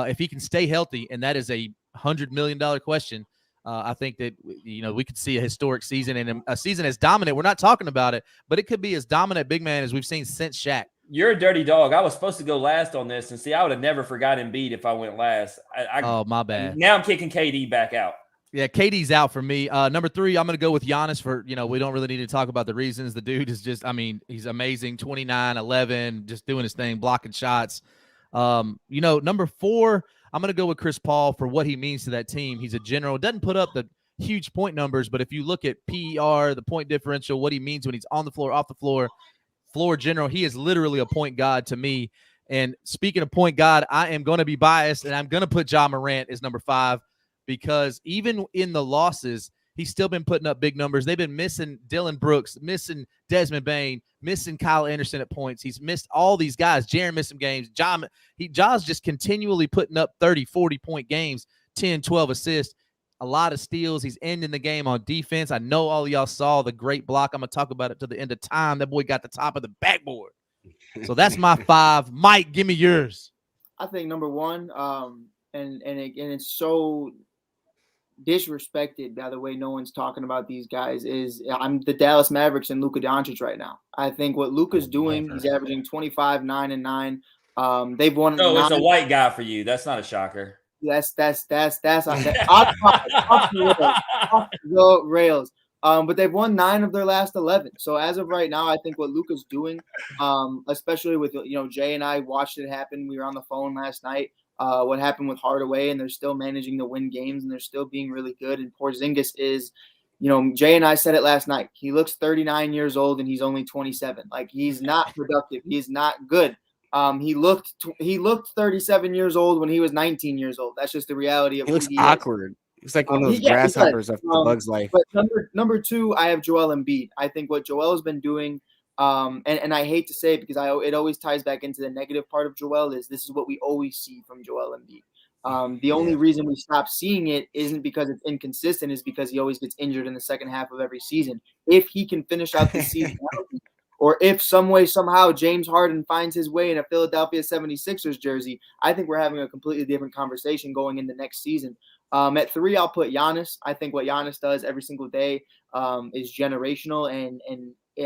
If he can stay healthy, and that is a $100 million question, I think that we could see a historic season and a season as dominant. We're not talking about it, but it could be as dominant big man as we've seen since Shaq. You're a dirty dog. I was supposed to go last on this, and see, I would have never forgotten Embiid if I went last. Oh, my bad. Now I'm kicking KD back out. Yeah, KD's out for me. Number 3, I'm going to go with Giannis for, we don't really need to talk about the reasons. The dude is just, he's amazing. 29, 11, just doing his thing, blocking shots. Number 4, I'm going to go with Chris Paul for what he means to that team. He's a general. Doesn't put up the huge point numbers, but if you look at PER, the point differential, what he means when he's on the floor, off the floor general, he is literally a point god to me. And speaking of point god, I am going to be biased, and I'm going to put Ja Morant as number 5 because even in the losses, he's still been putting up big numbers. They've been missing Dillon Brooks, missing Desmond Bain, missing Kyle Anderson at points. He's missed all these guys. Jaren missed some games. Ja's just continually putting up 30, 40-point games, 10, 12 assists. A lot of steals. He's ending the game on defense. I know all of y'all saw the great block. I'm going to talk about it to the end of time. That boy got the top of the backboard. So that's my 5. Mike, give me yours. I think number 1, and it's so disrespected by the way no one's talking about these guys is I'm the Dallas Mavericks and Luka Doncic right now. I think what Luka's doing, he's averaging 25, 9, and 9. They've won. No, it's a white guy for you. That's not a shocker. That's off the rails. But they've won 9 of their last 11. So as of right now, I think what Luka's doing, especially with Jay and I watched it happen. We were on the phone last night. What happened with Hardaway, and they're still managing to win games, and they're still being really good. And Porzingis is, Jay and I said it last night. He looks 39 years old, and he's only 27. Like, he's not productive. He's not good. He looked 37 years old when he was 19 years old. That's just the reality of. He looks awkward. It's like one of those grasshoppers of the Bug's Life. But number 2, I have Joel Embiid. I think what Joel has been doing, and I hate to say it because it always ties back into the negative part of Joel, is this is what we always see from Joel Embiid. The only reason we stop seeing it isn't because it's inconsistent, is because he always gets injured in the second half of every season. If he can finish out the season healthy, or if some way, somehow James Harden finds his way in a Philadelphia 76ers jersey, I think we're having a completely different conversation going into next season. At 3, I'll put Giannis. I think what Giannis does every single day is generational, and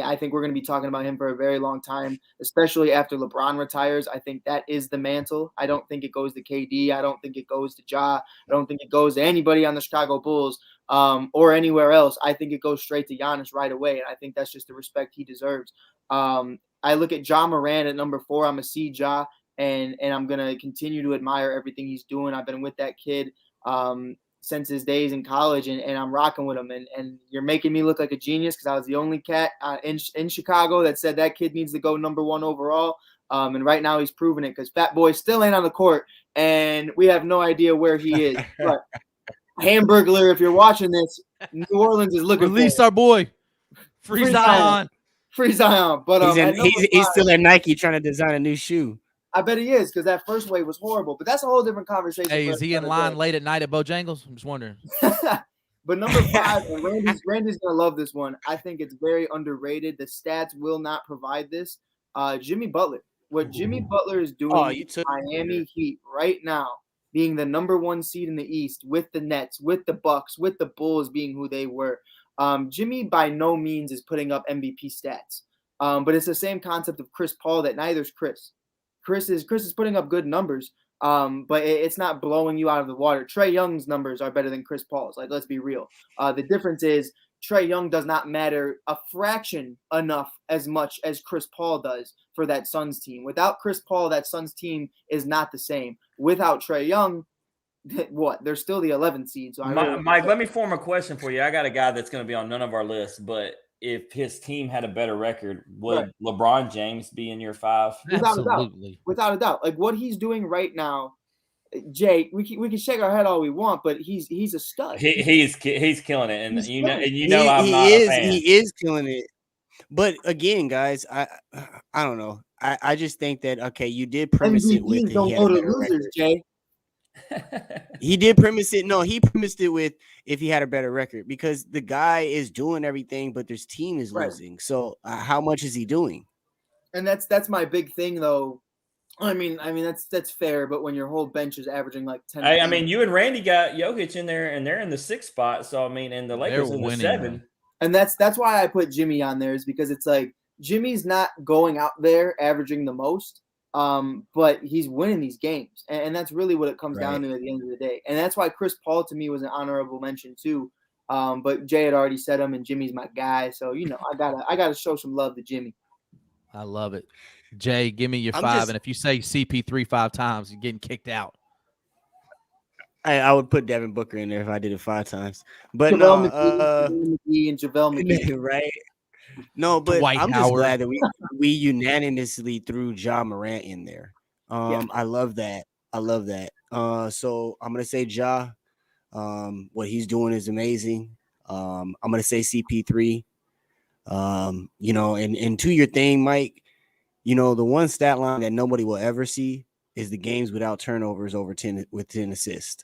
I think we're going to be talking about him for a very long time, especially after LeBron retires. I think that is the mantle. I don't think it goes to KD. I don't think it goes to Ja. I don't think it goes to anybody on the Chicago Bulls or anywhere else. I think it goes straight to Giannis right away, and I think that's just the respect he deserves. I look at Ja Morant at number 4. I'm a C Ja, and I'm going to continue to admire everything he's doing. I've been with that kid since his days in college, and I'm rocking with him. And you're making me look like a genius because I was the only cat in Chicago that said that kid needs to go number 1 overall. And right now he's proving it because Fat Boy still ain't on the court, and we have no idea where he is. But Hamburglar, if you're watching this, New Orleans is looking release for our boy. Free Zion. Free Zion. But he's still at Nike trying to design a new shoe. I bet he is, because that first wave was horrible. But that's a whole different conversation. Hey, is he in line late at night at Bojangles? I'm just wondering. But number 5, and Randy's going to love this one. I think it's very underrated. The stats will not provide this. Jimmy Butler. What Jimmy Butler is doing in Miami Heat right now, being the number 1 seed in the East, with the Nets, with the Bucks, with the Bulls being who they were. Jimmy by no means is putting up MVP stats. But it's the same concept of Chris Paul that neither's Chris. Chris is putting up good numbers, but it's not blowing you out of the water. Trae Young's numbers are better than Chris Paul's. Like, let's be real. The difference is Trae Young does not matter a fraction enough as much as Chris Paul does for that Suns team. Without Chris Paul, that Suns team is not the same. Without Trae Young, what? They're still the 11th seed. So Mike, let me form a question for you. I got a guy that's going to be on none of our lists, but if his team had a better record, would LeBron James be in your 5? Without a doubt. Like, what he's doing right now, Jay, we can shake our head all we want, but he's a stud. He's killing it, and I'm not a fan. He is killing it. But again, guys, I don't know. I just think that you did premise it with MVPs don't go to losers, Jay. He did premise it. No, he premised it with if he had a better record, because the guy is doing everything, but his team is losing. So how much is he doing? And that's my big thing, though. I mean that's fair, but when your whole bench is averaging like 10, I mean, you and Randy got Jokic in there, and they're in the 6th spot. So I mean, and the Lakers They're in the winning, 7. man. and that's why I put Jimmy on there, is because it's like Jimmy's not going out there averaging the most, but he's winning these games, and that's really what it comes down to at the end of the day. And that's why Chris Paul to me was an honorable mention too. But Jay had already said him, and Jimmy's my guy, so I gotta show some love to Jimmy. I love it. Jay, give me your I'm 5, just- and if you say CP3 5 times, you're getting kicked out. I would put Devin Booker in there if I did it 5 times. But JaVale no, McGee and JaVale McGee. right? No, but Dwight I'm just Howard. glad that we unanimously threw Ja Morant in there. I love that. I love that. So I'm gonna say Ja. What he's doing is amazing. I'm gonna say CP3. And to your thing, Mike, the one stat line that nobody will ever see is the games without turnovers over 10 with 10 assists.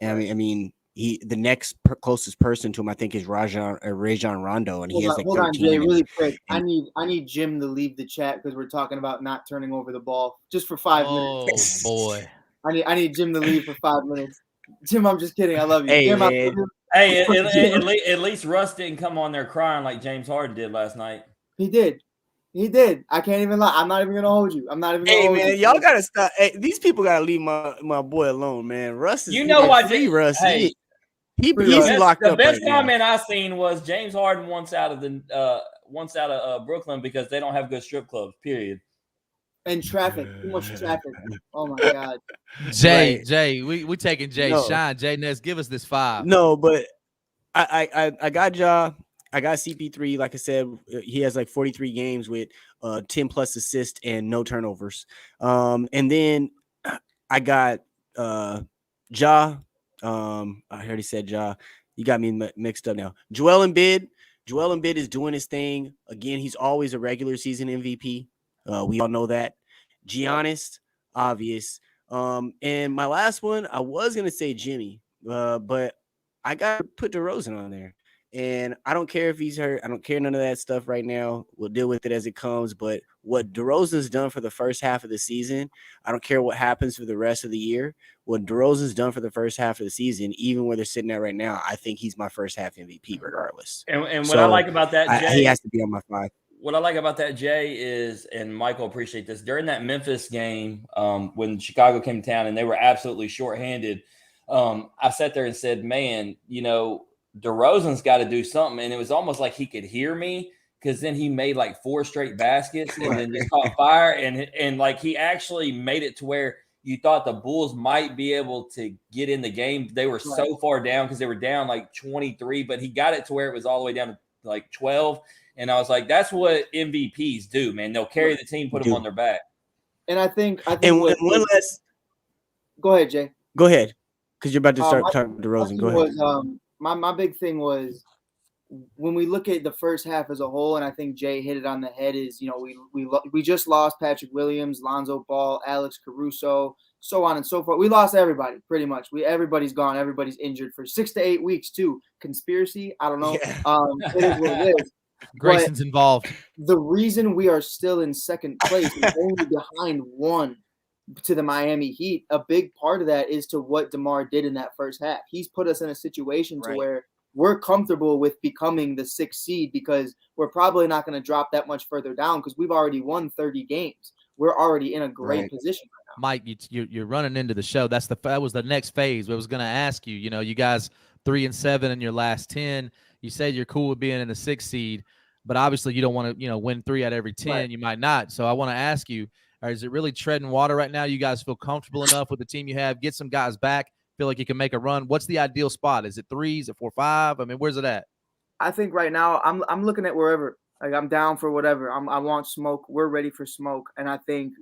And I mean, the next closest person to him, I think, is Rajon Rondo, and he has like 13. Hold on, Jay, really quick. and- I need Jim to leave the chat because we're talking about not turning over the ball just for 5 minutes. Oh boy. I need Jim to leave for 5 minutes. Jim, I'm just kidding. I love you. Hey, Jim, man. Hey, at least Russ didn't come on there crying like James Harden did last night. He did. I can't even lie. I'm not even gonna hold you. I'm not even gonna Hey hold man, you. y'all gotta stop. Hey, these people gotta leave my boy alone, man. Russ is Free Russ. Hey, he's Russ. locked the up. best right comment I seen was James Harden wants out of Brooklyn because they don't have good strip clubs. Period. And traffic. Too much traffic. Oh my God. Jay, Right. Jay, we taking Jay. No. Shine, Jay Ness, give us this 5. No, but I got Ja. I got CP3. Like I said, he has like 43 games with 10 plus assists and no turnovers. And then I got Ja. I already said Ja. You got me mixed up now. Joel Embiid. Joel Embiid is doing his thing. Again, he's always a regular season MVP. We all know that. Giannis, obvious. And my last one, I was gonna say Jimmy, but I gotta put DeRozan on there. And I don't care if he's hurt. I don't care none of that stuff right now. We'll deal with it as it comes. But what DeRozan's done for the first half of the season, I don't care what happens for the rest of the year. What DeRozan's done for the first half of the season, even where they're sitting at right now, I think he's my first half MVP regardless. And what I like about that, Jay, he has to be on my 5. What I like about that, Jay, is, and Michael appreciate this, during that Memphis game, when Chicago came to town and they were absolutely shorthanded, I sat there and said, man, DeRozan's got to do something. And it was almost like he could hear me, because then he made like 4 straight baskets and then just caught fire. And like he actually made it to where you thought the Bulls might be able to get in the game. They were so far down because they were down like 23, but he got it to where it was all the way down to like 12. And I was like, that's what MVPs do, man. They'll carry the team, put them on their back. And I think and one last. Go ahead, Jay. Go ahead, because you're about to start talking to DeRozan. Go ahead. My big thing was when we look at the first half as a whole, and I think Jay hit it on the head, is we just lost Patrick Williams, Lonzo Ball, Alex Caruso, so on and so forth. We lost everybody pretty much. Everybody's gone. Everybody's injured for 6 to 8 weeks too. Conspiracy? I don't know. Yeah. It is what it is. Grayson's involved. The reason we are still in second place is only behind 1 to the Miami Heat. A big part of that is to what DeMar did in that first half. He's put us in a situation to where we're comfortable with becoming the 6th seed, because we're probably not going to drop that much further down because we've already won 30 games. We're already in a great position right now. Mike, you're running into the show. That was the next phase. I was going to ask you. You guys 3-7 in your last 10. You said you're cool with being in the 6th seed, but obviously you don't want to win 3 out of every 10. Right. You might not. So I want to ask you, is it really treading water right now? You guys feel comfortable enough with the team you have? Get some guys back. Feel like you can make a run. What's the ideal spot? Is it 3? Is it 4, 5? I mean, where's it at? I think right now I'm looking at wherever. Like, I'm down for whatever. I want smoke. We're ready for smoke. And I think,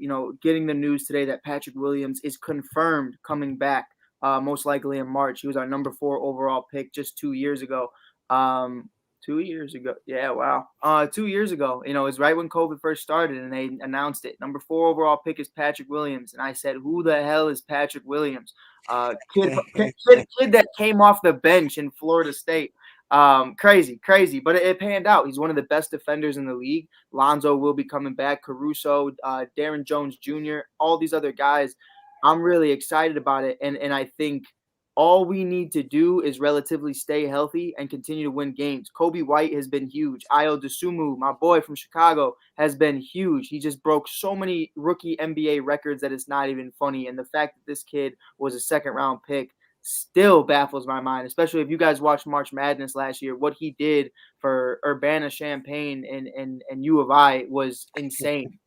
getting the news today that Patrick Williams is confirmed coming back, most likely in March. He was our number 4 overall pick just 2 years ago. 2 years ago. Yeah, wow. 2 years ago, it was right when COVID first started and they announced it. Number 4 overall pick is Patrick Williams. And I said, who the hell is Patrick Williams? Kid that came off the bench in Florida State. Crazy, but it panned out. He's one of the best defenders in the league. Lonzo will be coming back. Caruso, Darren Jones Jr., all these other guys. I'm really excited about it, and I think all we need to do is relatively stay healthy and continue to win games. Kobe White has been huge. Ayo Dosunmu, my boy from Chicago, has been huge. He just broke so many rookie NBA records that it's not even funny. And the fact that this kid was a second-round pick still baffles my mind, especially if you guys watched March Madness last year. What he did for Urbana-Champaign and U of I was insane.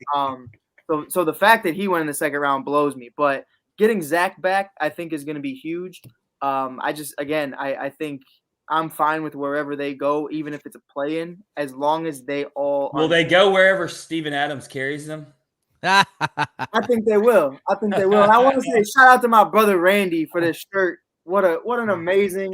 So the fact that he went in the second round blows me. But getting Zach back, I think, is going to be huge. I think I'm fine with wherever they go, even if it's a play-in, as long as they all Will they go wherever Steven Adams carries them? I think they will. And I want to say shout out to my brother Randy for this shirt. What an amazing.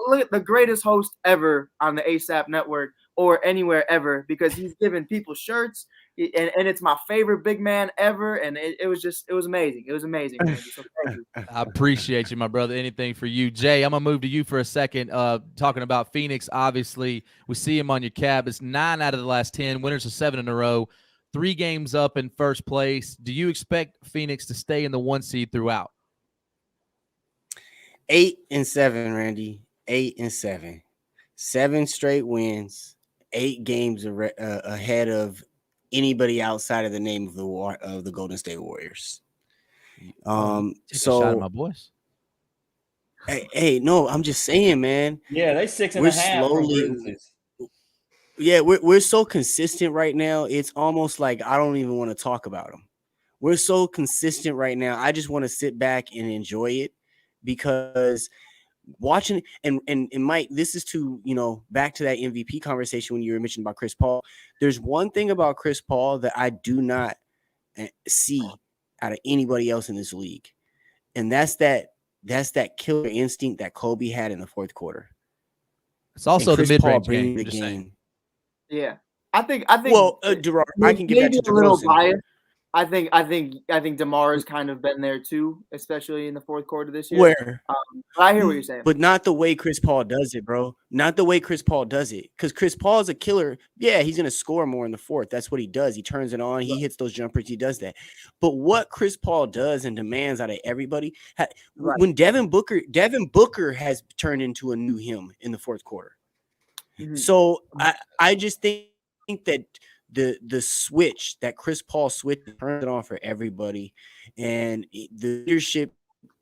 Look at the greatest host ever on the ASAP network or anywhere ever, because he's giving people shirts and it's my favorite big man ever. And it was amazing. It was amazing, Randy. So thank you. I appreciate you, my brother. Anything for you. Jay, I'm going to move to you for a second. Talking about Phoenix, obviously, we see him on your cap. It's 9 out of the last 10. Winners of 7 in a row. 3 games up in first place. Do you expect Phoenix to stay in the 1 seed throughout? 8-7, Randy. 8-7. 7 straight wins. 8 games ahead of anybody outside of the name of the Golden State Warriors. Take a shot at my boys. Hey, no, I'm just saying, man. Yeah, they 6.5. Yeah, we're so consistent right now. It's almost like I don't even want to talk about them. We're so consistent right now. I just want to sit back and enjoy it, because watching and Mike, this is to, back to that MVP conversation when you were mentioning about Chris Paul. There's one thing about Chris Paul that I do not see out of anybody else in this league, and that's that killer instinct that Kobe had in the fourth quarter. It's also the mid-range game. The game. Yeah, I think. Well, Gerard, I can give that to a little DeRozan. biased. I think DeMar has kind of been there too, especially in the fourth quarter this year. Where? I hear what you're saying, but not the way Chris Paul does it, bro. Not the way Chris Paul does it, because Chris Paul is a killer. Yeah, he's gonna score more in the fourth. That's what he does. He turns it on. He hits those jumpers. He does that. But what Chris Paul does and demands out of everybody, when Devin Booker has turned into a new him in the fourth quarter. Mm-hmm. So I just think that the switch that Chris Paul switch turns it on for everybody, and the leadership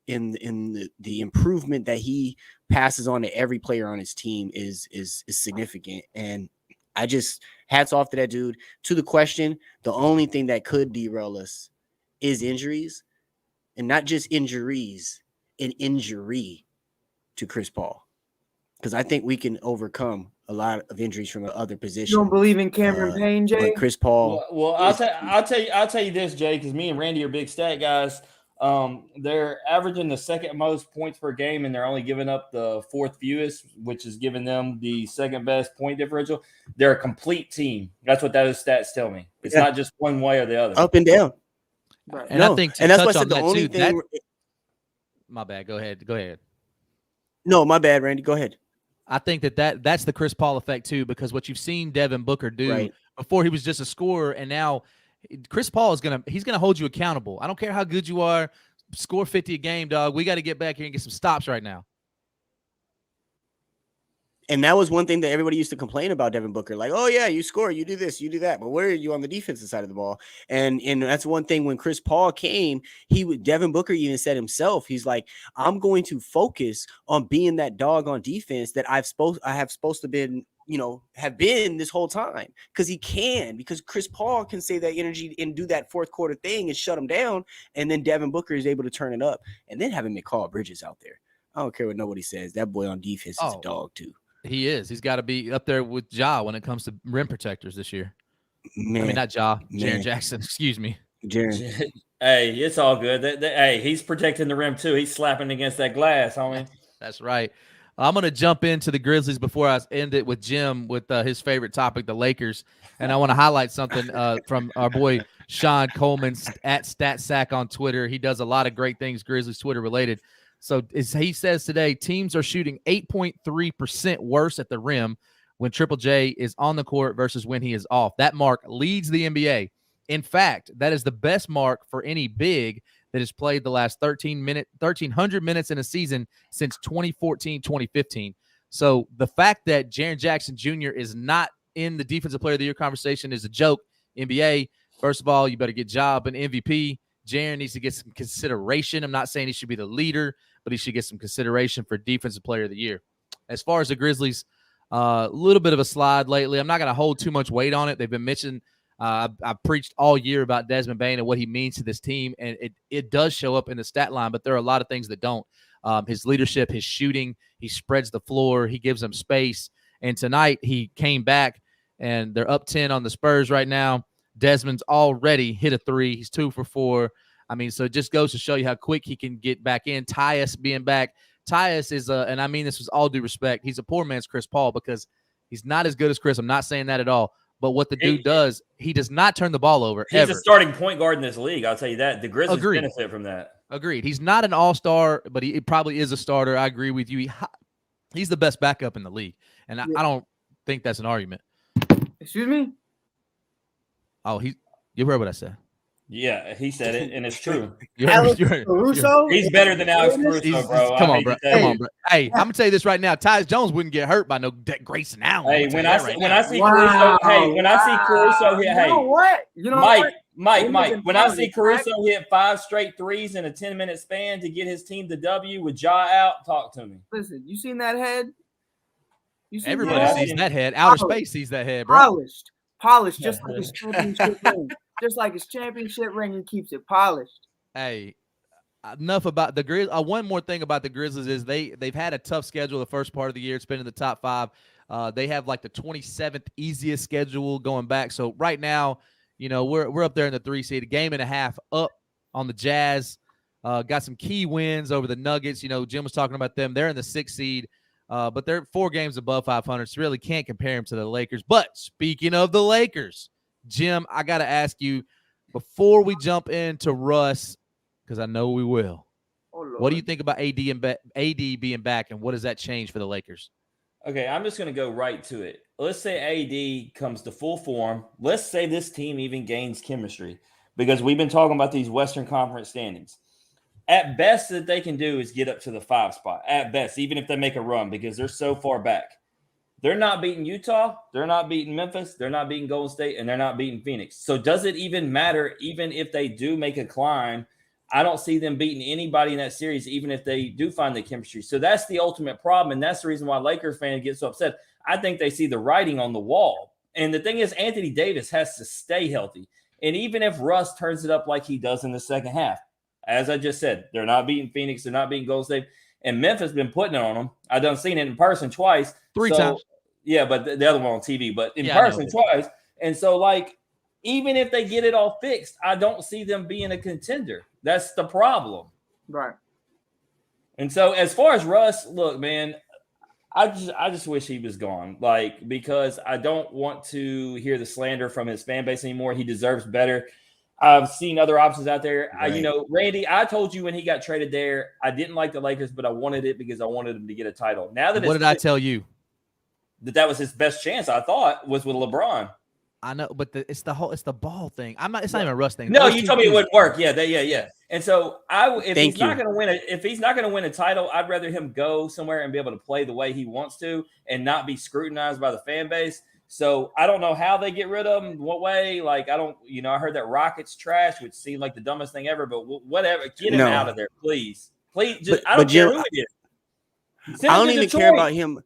in the improvement that he passes on to every player on his team is significant. And I just hats off to that dude. To the question, the only thing that could derail us is injuries, and not just injuries, an injury to Chris Paul, because I think we can overcome a lot of injuries from other positions. You don't believe in Cameron Payne, Jay? Chris Paul. Well, I'll tell you this, Jay, because me and Randy are big stat guys. They're averaging the second most points per game, and they're only giving up the fourth fewest, which is giving them the second best point differential. They're a complete team. That's what those stats tell me. It's not just one way or the other. Up and down. Right. And I think that's why I said the only thing. My bad. Go ahead. No, my bad, Randy. Go ahead. I think that's the Chris Paul effect too, because what you've seen Devin Booker do before, he was just a scorer, and now Chris Paul is he's gonna hold you accountable. I don't care how good you are, score 50 a game, dog. We got to get back here and get some stops right now. And that was one thing that everybody used to complain about Devin Booker. Like, oh, yeah, you score, you do this, you do that. But where are you on the defensive side of the ball? And that's one thing when Chris Paul came, Devin Booker even said himself, he's like, I'm going to focus on being that dog on defense that I have supposed to been, have been this whole time. Because Chris Paul can say that energy and do that fourth quarter thing and shut him down. And then Devin Booker is able to turn it up. And then having McCall Bridges out there. I don't care what nobody says. That boy on defense is a dog too. He is. He's got to be up there with Ja when it comes to rim protectors this year. Man, I mean, not Ja, Jaren Jackson. Excuse me. Jaren. Hey, it's all good. Hey, he's protecting the rim too. He's slapping against that glass, homie. That's right. I'm going to jump into the Grizzlies before I end it with Jim with his favorite topic, the Lakers. And I want to highlight something from our boy Sean Coleman at StatSack on Twitter. He does a lot of great things Grizzlies Twitter related. So as he says today, teams are shooting 8.3% worse at the rim when Triple J is on the court versus when he is off. That mark leads the NBA. In fact, that is the best mark for any big that has played the last 1,300 minutes in a season since 2014-2015. So the fact that Jaren Jackson Jr. is not in the Defensive Player of the Year conversation is a joke. NBA, first of all, you better get Job an MVP. Jaren needs to get some consideration. I'm not saying he should be the leader, but he should get some consideration for Defensive Player of the Year. As far as the Grizzlies, a little bit of a slide lately. I'm not going to hold too much weight on it. They've been mentioned. I preached all year about Desmond Bain and what he means to this team, and it does show up in the stat line, but there are a lot of things that don't. His leadership, his shooting, he spreads the floor, he gives them space. And tonight he came back, and they're up 10 on the Spurs right now. Desmond's already hit a 3. He's 2 for 4. I mean, so it just goes to show you how quick he can get back in. Tyus being back. Tyus is, and I mean this with all due respect, he's a poor man's Chris Paul because he's not as good as Chris. I'm not saying that at all. But what the dude does, he does not turn the ball over. He's ever. a starting point guard in this league. I'll tell you that. The Grizzlies benefit from that. Agreed. He's not an all-star, but he probably is a starter. I agree with you. He's the best backup in the league. And I don't think that's an argument. Excuse me? Oh, you heard what I said. Yeah, he said it, and it's true. Alex Caruso? He's better than Alex Caruso, bro. Come on, bro. Hey, I'm gonna tell you this right now. Tyus Jones wouldn't get hurt by no Grayson Allen. Hey, when I see Caruso hit, you know what? Mike, when I see Caruso hit 5 straight threes in a 10-minute span to get his team the W with Ja out, talk to me. Listen, you seen that head? Everybody sees that head. Outer space sees that head, bro. Polished, just like his championship ring. Just like his championship ring, he keeps it polished. Hey, enough about the Grizzlies. One more thing about the Grizzlies is they've had a tough schedule the first part of the year. It's been in the top 5. They have like the 27th easiest schedule going back. So right now, we're up there in the 3 seed, a game and a half up on the Jazz. Got some key wins over the Nuggets. Jim was talking about them. They're in the 6th seed. But they're 4 games above 500, so really can't compare them to the Lakers. But speaking of the Lakers, Jim, I got to ask you, before we jump into Russ, because I know we will, what do you think about AD being back, and what does that change for the Lakers? Okay, I'm just going to go right to it. Let's say AD comes to full form. Let's say this team even gains chemistry, because we've been talking about these Western Conference standings. At best, that they can do is get up to the 5 spot. At best, even if they make a run, because they're so far back. They're not beating Utah. They're not beating Memphis. They're not beating Golden State, and they're not beating Phoenix. So does it even matter, even if they do make a climb? I don't see them beating anybody in that series, even if they do find the chemistry. So that's the ultimate problem, and that's the reason why Lakers fans get so upset. I think they see the writing on the wall. And the thing is, Anthony Davis has to stay healthy. And even if Russ turns it up like he does in the second half, as I just said, they're not beating Phoenix. They're not beating Golden State. And Memphis been putting it on them. I done seen it in person twice. 3 times. Yeah, but the other one on TV. But in person twice. And so, even if they get it all fixed, I don't see them being a contender. That's the problem. Right. And so, as far as Russ, look, man, I just wish he was gone. Because I don't want to hear the slander from his fan base anymore. He deserves better. I've seen other options out there. Right. Randy, I told you when he got traded there, I didn't like the Lakers, but I wanted it because I wanted him to get a title. Now that what did I tell you? That was his best chance, I thought, was with LeBron. I know, but it's the ball thing. It's not even a Russ thing. No, you told me it wouldn't work. Yeah. And so if he's not going to win a title, I'd rather him go somewhere and be able to play the way he wants to and not be scrutinized by the fan base. So I don't know how they get rid of him, what way. I heard that Rockets trash, which seemed like the dumbest thing ever, but whatever. Get him out of there, please. Please, I don't care who it is. I don't even care about him.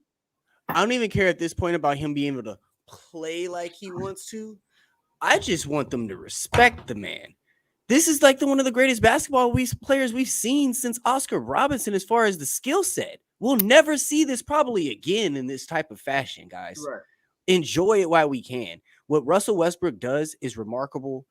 I don't even care at this point about him being able to play like he wants to. I just want them to respect the man. This is one of the greatest basketball players we've seen since Oscar Robertson as far as the skill set. We'll never see this probably again in this type of fashion, guys. Right. Enjoy it while we can. What Russell Westbrook does is remarkable.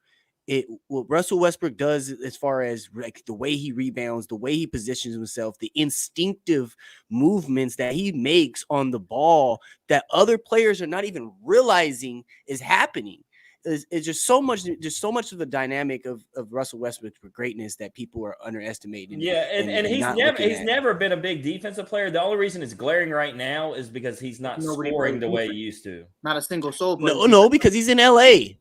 What Russell Westbrook does as far as the way he rebounds, the way he positions himself, the instinctive movements that he makes on the ball that other players are not even realizing is happening. is just so much of the dynamic of Russell Westbrook's greatness that people are underestimating. Yeah, and he's never been a big defensive player. The only reason it's glaring right now is because he's not scoring the way he used to. Not a single soul. No, because he's in LA.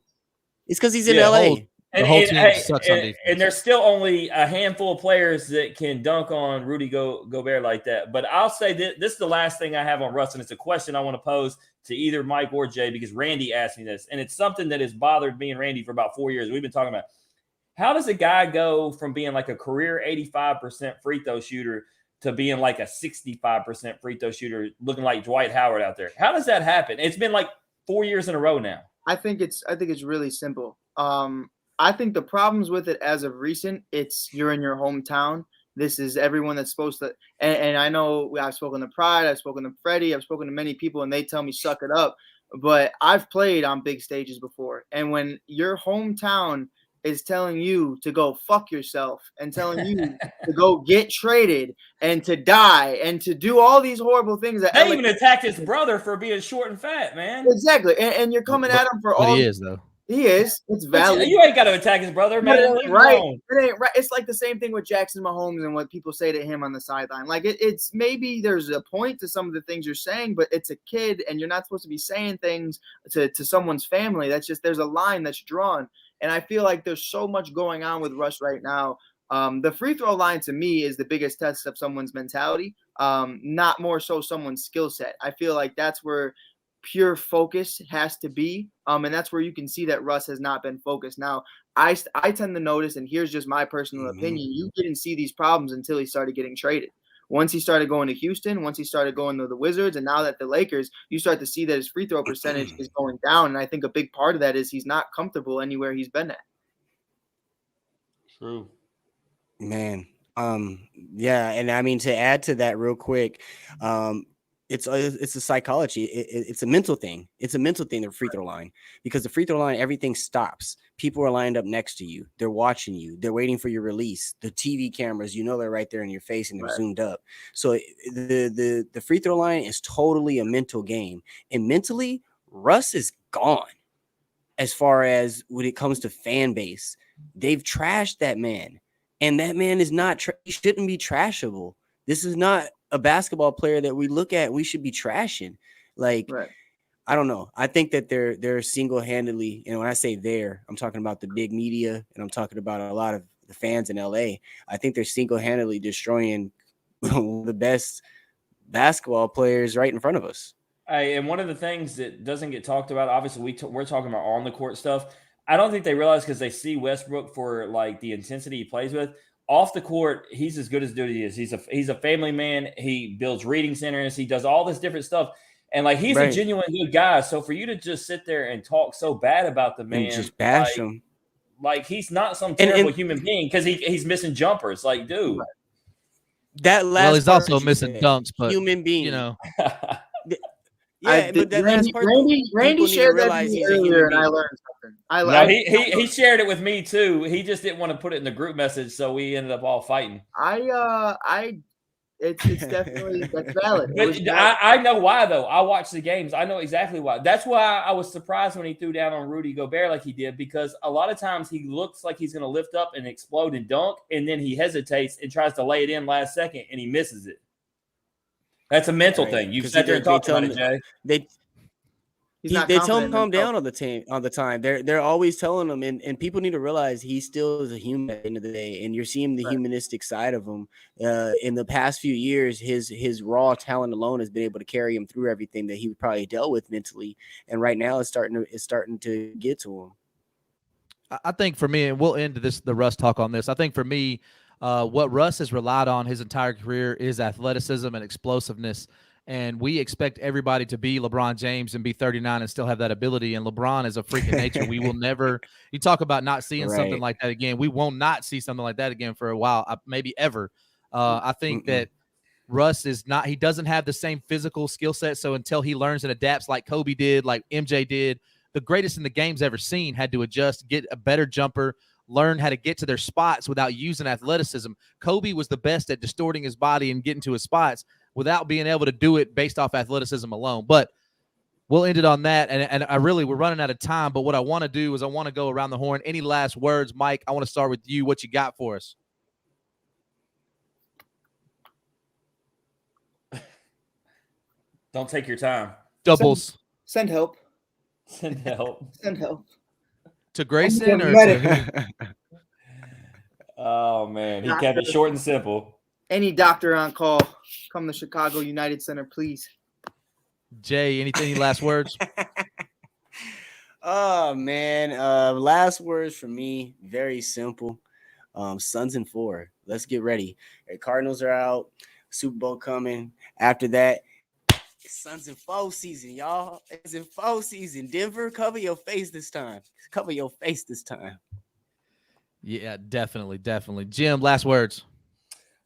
It's because he's in LA. The whole team sucks on defense. And there's still only a handful of players that can dunk on Rudy Gobert like that. But I'll say this is the last thing I have on Russ, and it's a question I want to pose to either Mike or Jay because Randy asked me this, and it's something that has bothered me and Randy for about 4 years. We've been talking about how does a guy go from being like a career 85% free throw shooter to being like a 65% free throw shooter, looking like Dwight Howard out there? How does that happen? It's been like 4 years in a row now. I think it's really simple. I think the problems with it as of recent, it's you're in your hometown. This is everyone that's supposed to, and I know I've spoken to Pride, I've spoken to Freddie, I've spoken to many people, and they tell me suck it up. But I've played on big stages before, and when your hometown is telling you to go fuck yourself and telling you to go get traded and to die and to do all these horrible things that they even attacked his brother for being short and fat, man. Exactly, and you're coming at him for all. He is though. He is. It's valid. You ain't got to attack his brother, man. It ain't right. It ain't right. It's like the same thing with Jackson Mahomes and what people say to him on the sideline. Like it's maybe there's a point to some of the things you're saying, but it's a kid, and you're not supposed to be saying things to someone's family. That's just there's a line that's drawn, and I feel like there's so much going on with Russ right now. The free throw line to me is the biggest test of someone's mentality, not more so someone's skill set. I feel like that's where pure focus has to be. And that's where you can see that Russ has not been focused. Now, I tend to notice, and here's just my personal opinion, you didn't see these problems until he started getting traded. Once he started going to Houston, once he started going to the Wizards, and now that the Lakers, you start to see that his free throw percentage is going down. And I think a big part of that is he's not comfortable anywhere he's been at. True. Man. Yeah. And I mean, to add to that real quick, it's a psychology. It's a mental thing. It's a mental thing, the free throw line, because the free throw line, everything stops. People are lined up next to you. They're watching you. They're waiting for your release. The TV cameras, they're right there in your face and they're zoomed up. So the free throw line is totally a mental game. And mentally, Russ is gone as far as when it comes to fan base. They've trashed that man. And that man is not, he shouldn't be trashable. This is not a basketball player that we look at, we should be trashing. Like, right. I don't know. I think that they're single-handedly, and when I say I'm talking about the big media, and I'm talking about a lot of the fans in LA. I think they're single-handedly destroying the best basketball players right in front of us. And one of the things that doesn't get talked about, obviously we're talking about on the court stuff. I don't think they realize because they see Westbrook for like the intensity he plays with. Off the court, he's as good as dude he is. He's a family man. He builds reading centers. He does all this different stuff. And like he's a genuine good guy. So for you to just sit there and talk so bad about the man, and just bash him, like he's not some terrible human being because he's missing jumpers. Like, dude, that last he's also missing dunks, but human being, Yeah, but Randy shared that with me earlier, and I learned something. He shared it with me too. He just didn't want to put it in the group message, so we ended up all fighting. It's definitely that's valid. But I know why though. I watched the games. I know exactly why. That's why I was surprised when he threw down on Rudy Gobert like he did, because a lot of times he looks like he's going to lift up and explode and dunk, and then he hesitates and tries to lay it in last second, and he misses it. That's a mental thing. You sat there and talked about it, Jay. They tell him calm down all the time. They're always telling him, and people need to realize he still is a human at the end of the day. And you're seeing the humanistic side of him. In the past few years, his raw talent alone has been able to carry him through everything that he probably dealt with mentally. And right now, it's starting to get to him. I think for me, and we'll end the Russ talk on this. I think for me, what Russ has relied on his entire career is athleticism and explosiveness. And we expect everybody to be LeBron James and be 39 and still have that ability. And LeBron is a freak of nature. We will never – you talk about not seeing something like that again. We will not see something like that again for a while, maybe ever. I think that Russ is not – he doesn't have the same physical skill set. So until he learns and adapts like Kobe did, like MJ did, the greatest in the game's ever seen had to adjust, get a better jumper, learn how to get to their spots without using athleticism. Kobe was the best at distorting his body and getting to his spots without being able to do it based off athleticism alone. But we'll end it on that. And we're running out of time. But what I want to do is I want to go around the horn. Any last words, Mike? I want to start with you. What you got for us? Don't take your time. Doubles. Send help. Send help. Send help. To Grayson or medic. Oh, man. He kept it short and simple. Any doctor on call, come to Chicago United Center, please. Jay, any last words? Oh, man. Last words for me, very simple. Suns in 4. Let's get ready. The Cardinals are out. Super Bowl coming. After that, Suns in 4 season, y'all. It's in 4 season. Denver, cover your face this time. Cover your face this time. Yeah, definitely. Jim, last words.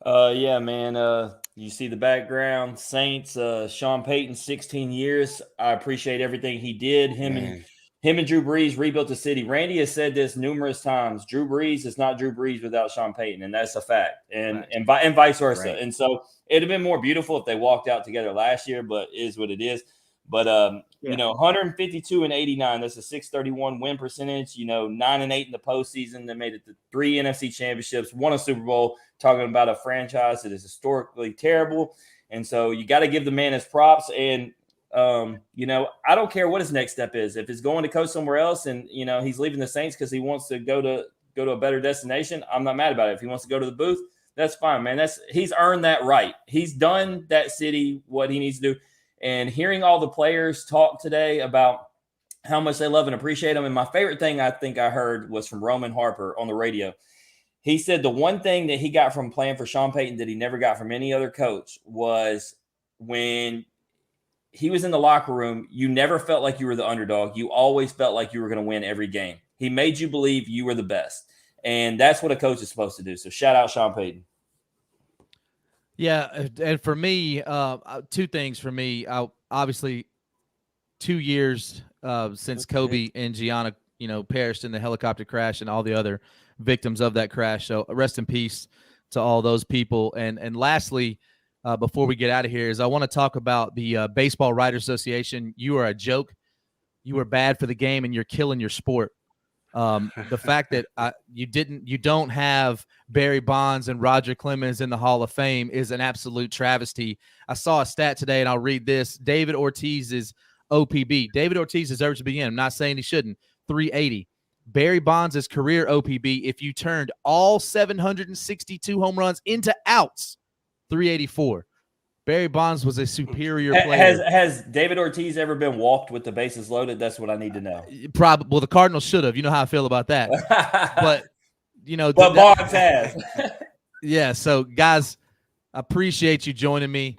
Yeah, man. You see the background. Saints, Sean Payton, 16 years. I appreciate everything he did. Him and Drew Brees rebuilt the city. Randy has said this numerous times. Drew Brees is not Drew Brees without Sean Payton, and that's a fact. And vice versa. Right. And so it'd have been more beautiful if they walked out together last year, but it is what it is. But 152 and 89. That's a 631 win percentage. 9-8 in the postseason. They made it to 3 NFC championships, won a Super Bowl. Talking about a franchise that is historically terrible, and so you got to give the man his props. And I don't care what his next step is. If it's going to coach somewhere else, and he's leaving the Saints because he wants to go to a better destination, I'm not mad about it. If he wants to go to the booth, that's fine, man. He's earned that right. He's done that city what he needs to do. And hearing all the players talk today about how much they love and appreciate him, and my favorite thing I think I heard was from Roman Harper on the radio. He said the one thing that he got from playing for Sean Payton that he never got from any other coach was when he was in the locker room, you never felt like you were the underdog. You always felt like you were going to win every game. He made you believe you were the best. And that's what a coach is supposed to do. So shout out Sean Payton. Yeah, and for me, 2 things for me. Obviously, 2 years since Kobe and Gianna, perished in the helicopter crash and all the other victims of that crash. So rest in peace to all those people. And lastly, before we get out of here, is I want to talk about the Baseball Writers Association. You are a joke. You are bad for the game, and you're killing your sport. The fact that you don't have Barry Bonds and Roger Clemens in the Hall of Fame is an absolute travesty. I saw a stat today, and I'll read this. David Ortiz's OPB. David Ortiz deserves to be in. I'm not saying he shouldn't. 380. Barry Bonds' career OPB, if you turned all 762 home runs into outs, 384. Barry Bonds was a superior player. Has David Ortiz ever been walked with the bases loaded? That's what I need to know. Probably. Well, the Cardinals should have. You know how I feel about that. But Bonds has. Yeah. So, guys, I appreciate you joining me.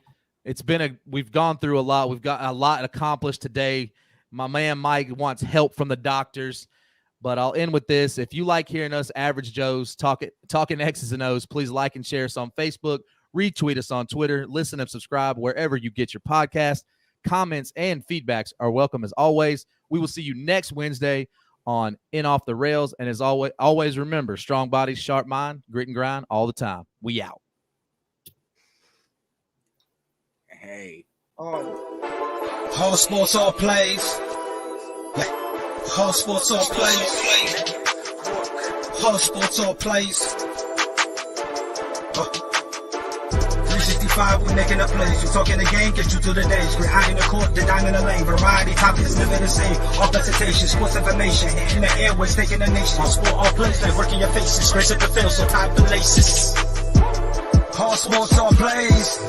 We've gone through a lot. We've got a lot accomplished today. My man Mike wants help from the doctors. But I'll end with this. If you like hearing us average Joes talking X's and O's, please like and share us on Facebook, retweet us on Twitter, listen and subscribe wherever you get your podcast. Comments and feedbacks are welcome as always. We will see you next Wednesday on In Off the Rails. And as always remember, strong body, sharp mind, grit and grind all the time. We out. Hey. Whole sports all plays. Whole sports all plays. Whole sports all plays. 365, we making up plays. You talking the game, get you to the days. We're high in the court, the dime in the lane. Variety, topics, living the same. All presentation, sports information. In the airways, taking the nation. All sport, all plays, like working your faces. Grace at the field, so tie the laces. Whole sports all plays.